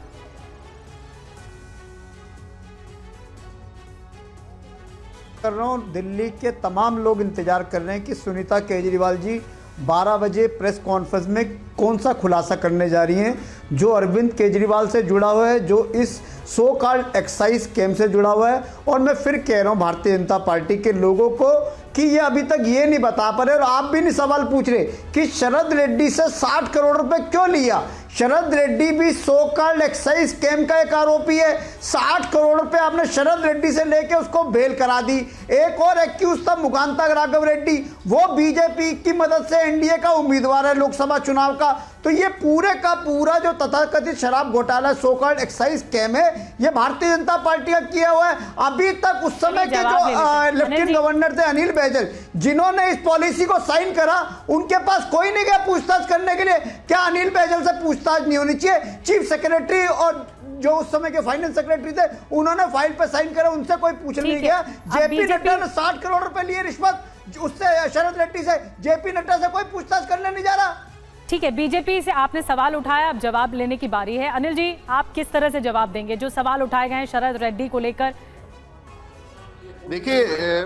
कर रहा हूँ, दिल्ली के तमाम लोग इंतजार कर रहे हैं कि सुनीता केजरीवाल जी 12 बजे प्रेस कॉन्फ्रेंस में कौन सा खुलासा करने जा रही हैं जो अरविंद केजरीवाल से जुड़ा हुआ है, जो इस सो कॉल्ड एक्साइज स्कैम से जुड़ा हुआ है। और मैं फिर कह रहा हूँ भारतीय जनता पार्टी के लोगों को कि ये अभी तक ये नहीं बता पा रहे और आप भी नहीं सवाल पूछ रहे कि शरद रेड्डी से 60 करोड़ रुपए क्यों लिया। शरद रेड्डी भी सो कॉल्ड एक्साइज स्कैम का एक आरोपी है। 60 करोड़ रुपए आपने शरद रेड्डी से लेके उसको बेल करा दी। एक और एक्यूज था मुकांता राघव रेड्डी, वो बीजेपी की मदद से एनडीए का उम्मीदवार है लोकसभा चुनाव का। तो ये पूरे का पूरा जो तथाकथित शराब घोटाला सो कॉल्ड एक्साइज स्कैम है, ये भारतीय जनता पार्टी का किया हुआ है। अभी तक उस समय के जो लेफ्टिनेंट गवर्नर थे अनिल बैजल, जिन्होंने इस पॉलिसी को साइन करा, उनके पास कोई नहीं गया पूछताछ करने के लिए। क्या अनिल बैजल से पूछताछ नहीं होनी चाहिए? चीफ सेक्रेटरी और जो उस समय के फाइनेंस सेक्रेटरी थे, उन्होंने फाइल पे साइन करा, उनसे कोई पूछने नहीं गया। जेपी नड्डा ने 60 करोड़ रुपए लिए रिश्वत उससे, शरद रेड्डी से। जेपी नड्डा से कोई पूछताछ करने नहीं जा रहा। ठीक है, बीजेपी से आपने सवाल उठाया, अब जवाब लेने की बारी है। अनिल जी, आप किस तरह से जवाब देंगे जो सवाल उठाए गए हैं शरद रेड्डी को लेकर? देखिए,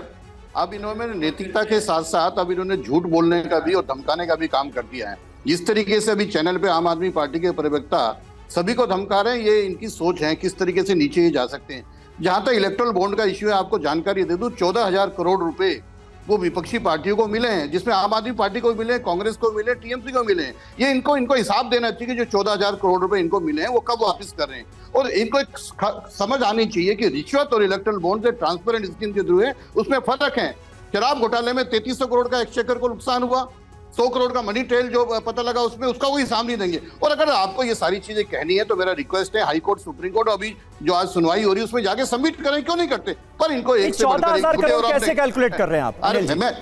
अब इन्होंने नैतिकता के साथ साथ अब इन्होंने झूठ बोलने का भी और धमकाने का भी काम कर दिया है। जिस तरीके से अभी चैनल पे आम आदमी पार्टी के प्रवक्ता सभी को धमका रहे हैं, ये इनकी सोच है किस तरीके से नीचे ही जा सकते हैं। जहां तक इलेक्टोरल बॉन्ड का इश्यू है, आपको जानकारी दे दूं, 14,000 करोड़ रुपए वो विपक्षी पार्टियों को मिले हैं, जिसमें आम आदमी पार्टी को मिले, कांग्रेस को मिले, टीएमसी को मिले हैं। ये इनको हिसाब देना चाहिए कि जो 14,000 करोड़ रुपए इनको मिले हैं वो कब वापस कर रहे हैं। और इनको एक समझ आनी चाहिए कि रिश्वत और इलेक्टोरल बॉन्ड से ट्रांसपेरेंट स्कीम के थ्रू है, उसमें फर्क है। शराब घोटाले में 3300 करोड़ का एक्सचेकर को नुकसान हुआ, 100 करोड़ का मनी ट्रेल जो पता लगा उसमें, उसका कोई हिसाब नहीं देंगे। और अगर आपको ये सारी चीजें कहनी है तो मेरा रिक्वेस्ट है, हाई कोर्ट, सुप्रीम कोर्ट अभी जो आज सुनवाई हो रही है उसमें जाके सबमिट करें, क्यों नहीं करते? पर इनको एक से बढ़कर एक 14,000 करोड़ कैसे कैलकुलेट कर रहे हैं आप? अरे मैं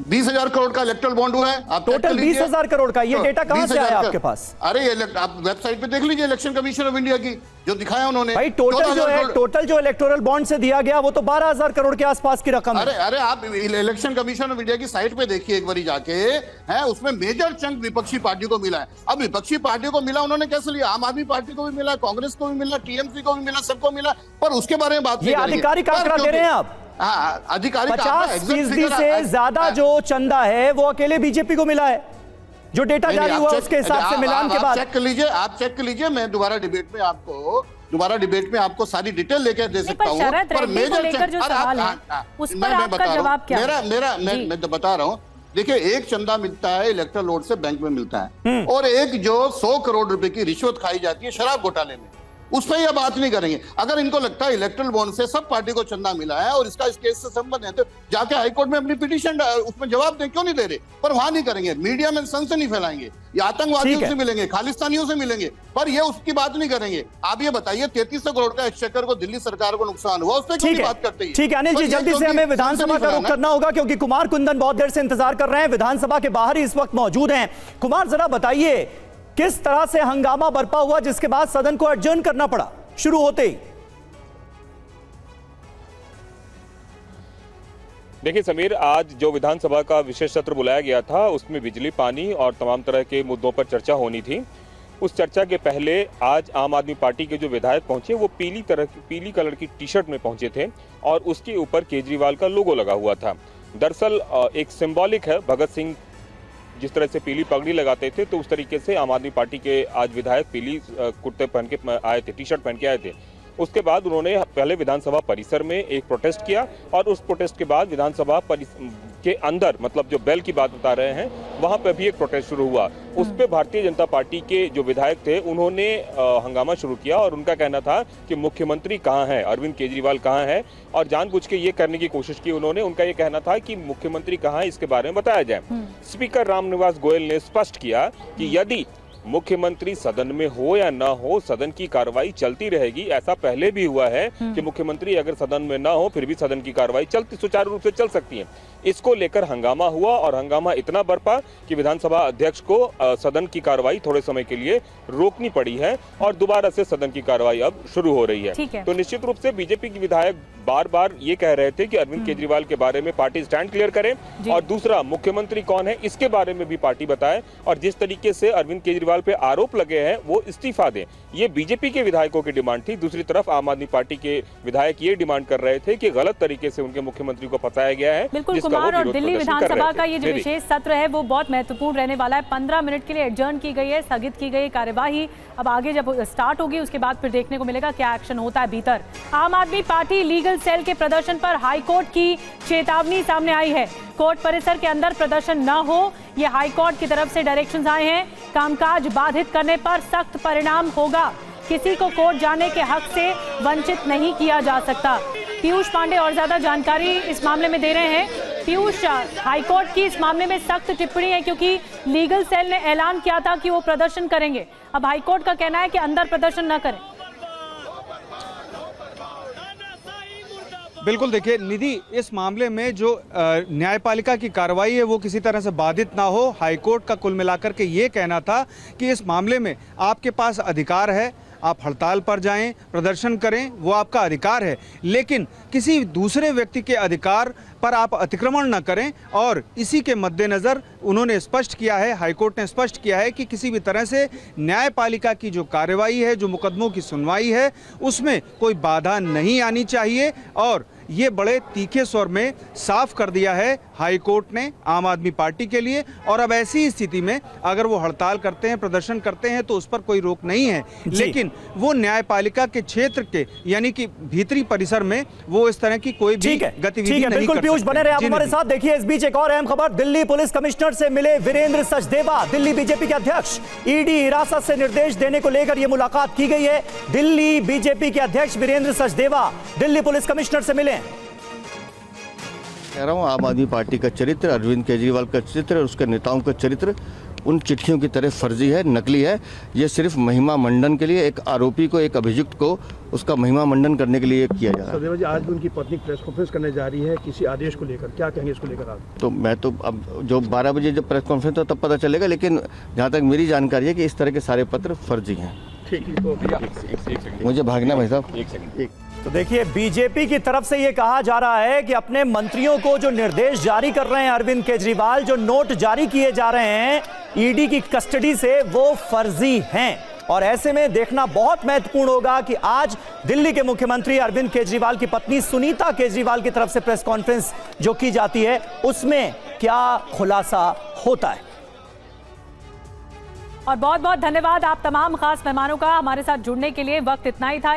20,000 करोड़ का इलेक्टोरल बॉन्ड हुआ है, आप टोटल 20,000 करोड़ का, ये डेटा कहां से आया आपके पास? अरे आप वेबसाइट पे देख लीजिए, इलेक्शन कमीशन ऑफ इंडिया की जो दिखाया उन्होंने। भाई टोटल जो इलेक्टोरल बॉन्ड से दिया गया वो तो 12,000 करोड़ के आसपास की रकम है। अरे आप इलेक्शन कमीशन ऑफ इंडिया की साइट पे देखिए एक बारी जाके, है उसमें मेजर चंक विपक्षी पार्टियों को मिला है। अब विपक्षी पार्टियों को मिला, उन्होंने कैसे लिया? आम आदमी पार्टी को भी मिला, कांग्रेस को भी मिला, टीएमसी को भी मिला, सबको मिला, पर उसके बारे में बात नहीं करेंगे। आधिकारिक आंकड़ा दे रहे हैं आप? आधिकारिक 50% से ज्यादा जो चंदा है वो अकेले बीजेपी को मिला है, जो डेटा जारी हुआ उसके हिसाब से मिलान के बाद। चेक कर लीजिए, आप चेक कर लीजिए, मैं दोबारा डिबेट में आपको सारी डिटेल लेकर दे सकता हूँ। पर मेजर जो सवाल है उस पर आपका जवाब क्या है? मैं तो बता रहा हूँ। देखिए, एक चंदा मिलता है इलेक्ट्रल रोड से बैंक में मिलता है, और एक जो 100 करोड़ रुपए की रिश्वत खाई जाती है शराब घोटाले में, उस पर यह बात नहीं करेंगे। अगर इनको लगता है इलेक्ट्रल बॉन्ड से सब पार्टी को चंदा मिला है और इसका इस केस से संबंध है, तो जाके हाईकोर्ट में अपनी पिटीशन उसमें जवाब दें, क्यों नहीं दे रहे? पर वहां नहीं करेंगे, मीडिया में सनसनी फैलाएंगे, ये आतंकवादियों से मिलेंगे, खालिस्तानियों से मिलेंगे, पर ये उसकी बात नहीं करेंगे। आप ये बताइए, 3300 करोड़ का एक्सचेकर को दिल्ली सरकार को नुकसान हुआ, उस पर क्यों बात करते हैं? ठीक है अनिल जी, जल्दी से हमें विधानसभा का रुख करना होगा क्योंकि कुमार कुंदन बहुत देर से इंतजार कर रहे हैं, विधानसभा के बाहर ही इस वक्त मौजूद हैं। कुमार, जरा बताइए किस तरह से हंगामा बरपा हुआ जिसके बाद सदन को एडजर्न करना पड़ा शुरू होते ही? देखिए समीर, आज जो विधानसभा का विशेष सत्र बुलाया गया था उसमें बिजली, पानी और तमाम तरह के मुद्दों पर चर्चा होनी थी। उस चर्चा के पहले आज आम आदमी पार्टी के जो विधायक पहुंचे वो पीली कलर की टी शर्ट में पहुंचे थे और उसके ऊपर केजरीवाल का लोगो लगा हुआ था। दरअसल एक सिंबॉलिक है, भगत सिंह जिस तरह से पीली पगड़ी लगाते थे तो उस तरीके से आम आदमी पार्टी के आज विधायक पीली कुर्ते पहन के आए थे, टी शर्ट पहन के आए थे। उसके बाद उन्होंने पहले विधानसभा परिसर में एक प्रोटेस्ट किया और उस प्रोटेस्ट के बाद विधानसभा के अंदर, मतलब जो बेल की बात बता रहे हैं, वहां पर भी एक प्रोटेस्ट शुरू हुआ। उस पर भारतीय जनता पार्टी के जो विधायक थे उन्होंने हंगामा शुरू किया और उनका कहना था कि मुख्यमंत्री कहाँ है, अरविंद केजरीवाल कहाँ है, और जानबूझ के ये करने की कोशिश की उन्होंने। उनका ये कहना था कि मुख्यमंत्री कहाँ है इसके बारे में बताया जाए। स्पीकर रामनिवास गोयल ने स्पष्ट किया कि यदि मुख्यमंत्री सदन में हो या ना हो, सदन की कार्रवाई चलती रहेगी। ऐसा पहले भी हुआ है कि मुख्यमंत्री अगर सदन में ना हो फिर भी सदन की कार्रवाई सुचारू रूप से चल सकती है। इसको लेकर हंगामा हुआ और हंगामा इतना बरपा कि विधानसभा अध्यक्ष को सदन की कार्रवाई थोड़े समय के लिए रोकनी पड़ी है और दोबारा से सदन की कार्रवाई अब शुरू हो रही है। तो निश्चित रूप से बीजेपी के विधायक बार बार ये कह रहे थे कि अरविंद केजरीवाल के बारे में पार्टी स्टैंड क्लियर करे और दूसरा मुख्यमंत्री कौन है इसके बारे में भी पार्टी बताए, और जिस तरीके से अरविंद केजरीवाल पे आरोप लगे हैं वो इस्तीफा दें। ये बीजेपी के विधायकों की डिमांड थी। दूसरी तरफ आम आदमी पार्टी के विधायक ये डिमांड कर रहे थे कि गलत तरीके से उनके मुख्यमंत्री को फंसाया गया है। बिल्कुल कुमार, और दिल्ली विधानसभा का ये जो विशेष सत्र है वो बहुत महत्वपूर्ण रहने वाला है। 15 मिनट के लिए एडजर्न की गई है, स्थगित की गई कार्यवाही। अब आगे जब स्टार्ट होगी उसके बाद फिर देखने को मिलेगा क्या एक्शन होता है भीतर। आम आदमी पार्टी लीगल सेल के प्रदर्शन पर हाईकोर्ट की चेतावनी सामने आई है। कोर्ट परिसर के अंदर प्रदर्शन न हो, ये हाईकोर्ट की तरफ से डायरेक्शंस आए हैं। कामकाज बाधित करने पर सख्त परिणाम होगा। किसी को कोर्ट जाने के हक से वंचित नहीं किया जा सकता। पीयूष पांडे और ज्यादा जानकारी इस मामले में दे रहे हैं। पीयूष, हाईकोर्ट की इस मामले में सख्त टिप्पणी है क्योंकि लीगल सेल ने ऐलान किया था कि वो प्रदर्शन करेंगे। अब हाईकोर्ट का कहना है कि अंदर प्रदर्शन न करें। बिल्कुल, देखिए निधि, इस मामले में जो न्यायपालिका की कार्रवाई है वो किसी तरह से बाधित ना हो। हाईकोर्ट का कुल मिलाकर के ये कहना था कि इस मामले में आपके पास अधिकार है, आप हड़ताल पर जाएं, प्रदर्शन करें, वो आपका अधिकार है, लेकिन किसी दूसरे व्यक्ति के अधिकार पर आप अतिक्रमण न करें। और इसी के मद्देनज़र उन्होंने स्पष्ट किया है, हाईकोर्ट ने स्पष्ट किया है कि किसी भी तरह से न्यायपालिका की जो कार्रवाई है, जो मुकदमों की सुनवाई है, उसमें कोई बाधा नहीं आनी चाहिए। और ये बड़े तीखे स्वर में साफ कर दिया है हाईकोर्ट ने आम आदमी पार्टी के लिए। और अब ऐसी स्थिति में अगर वो हड़ताल करते हैं, प्रदर्शन करते हैं, तो उस पर कोई रोक नहीं है, लेकिन वो न्यायपालिका के क्षेत्र के यानी कि भीतरी परिसर में वो इस तरह की कोई भी गतिविधि नहीं कर बिल्कुल पीयूष, बने रहे आप हमारे साथ। देखिए, इस बीच एक और अहम खबर, दिल्ली पुलिस कमिश्नर से मिले वीरेंद्र सचदेवा। दिल्ली बीजेपी के अध्यक्ष, ईडी हिरासत से निर्देश देने को लेकर यह मुलाकात की गई है। दिल्ली बीजेपी के अध्यक्ष वीरेंद्र सचदेवा दिल्ली पुलिस कमिश्नर से मिले। कह रहा हूँ, आम आदमी पार्टी का चरित्र, अरविंद केजरीवाल का चरित्र और उसके नेताओं का चरित्र उन चिट्ठियों की तरह फर्जी है, नकली है। ये सिर्फ महिमा मंडन के लिए, एक आरोपी को, एक अभियुक्त को उसका महिमा मंडन करने के लिए किया जा रहा है। सचदेवा जी, आज भी उनकी पत्नी प्रेस कॉन्फ्रेंस करने जा रही है किसी आदेश को लेकर, क्या कहेंगे इसको लेकर आप? तो मैं तो अब जो 12 बजे जब प्रेस कॉन्फ्रेंस हो तब पता चलेगा, लेकिन जहाँ तक मेरी जानकारी है कि इस तरह के सारे पत्र फर्जी हैं। ठीक, मुझे भागना भाई साहब, एक सेकंड। तो देखिए, बीजेपी की तरफ से यह कहा जा रहा है कि अपने मंत्रियों को जो निर्देश जारी कर रहे हैं अरविंद केजरीवाल, जो नोट जारी किए जा रहे हैं ईडी की कस्टडी से, वो फर्जी हैं। और ऐसे में देखना बहुत महत्वपूर्ण होगा कि आज दिल्ली के मुख्यमंत्री अरविंद केजरीवाल की पत्नी सुनीता केजरीवाल की तरफ से प्रेस कॉन्फ्रेंस जो की जाती है, उसमें क्या खुलासा होता है। और बहुत बहुत धन्यवाद आप तमाम खास मेहमानों का हमारे साथ जुड़ने के लिए। वक्त इतना ही था।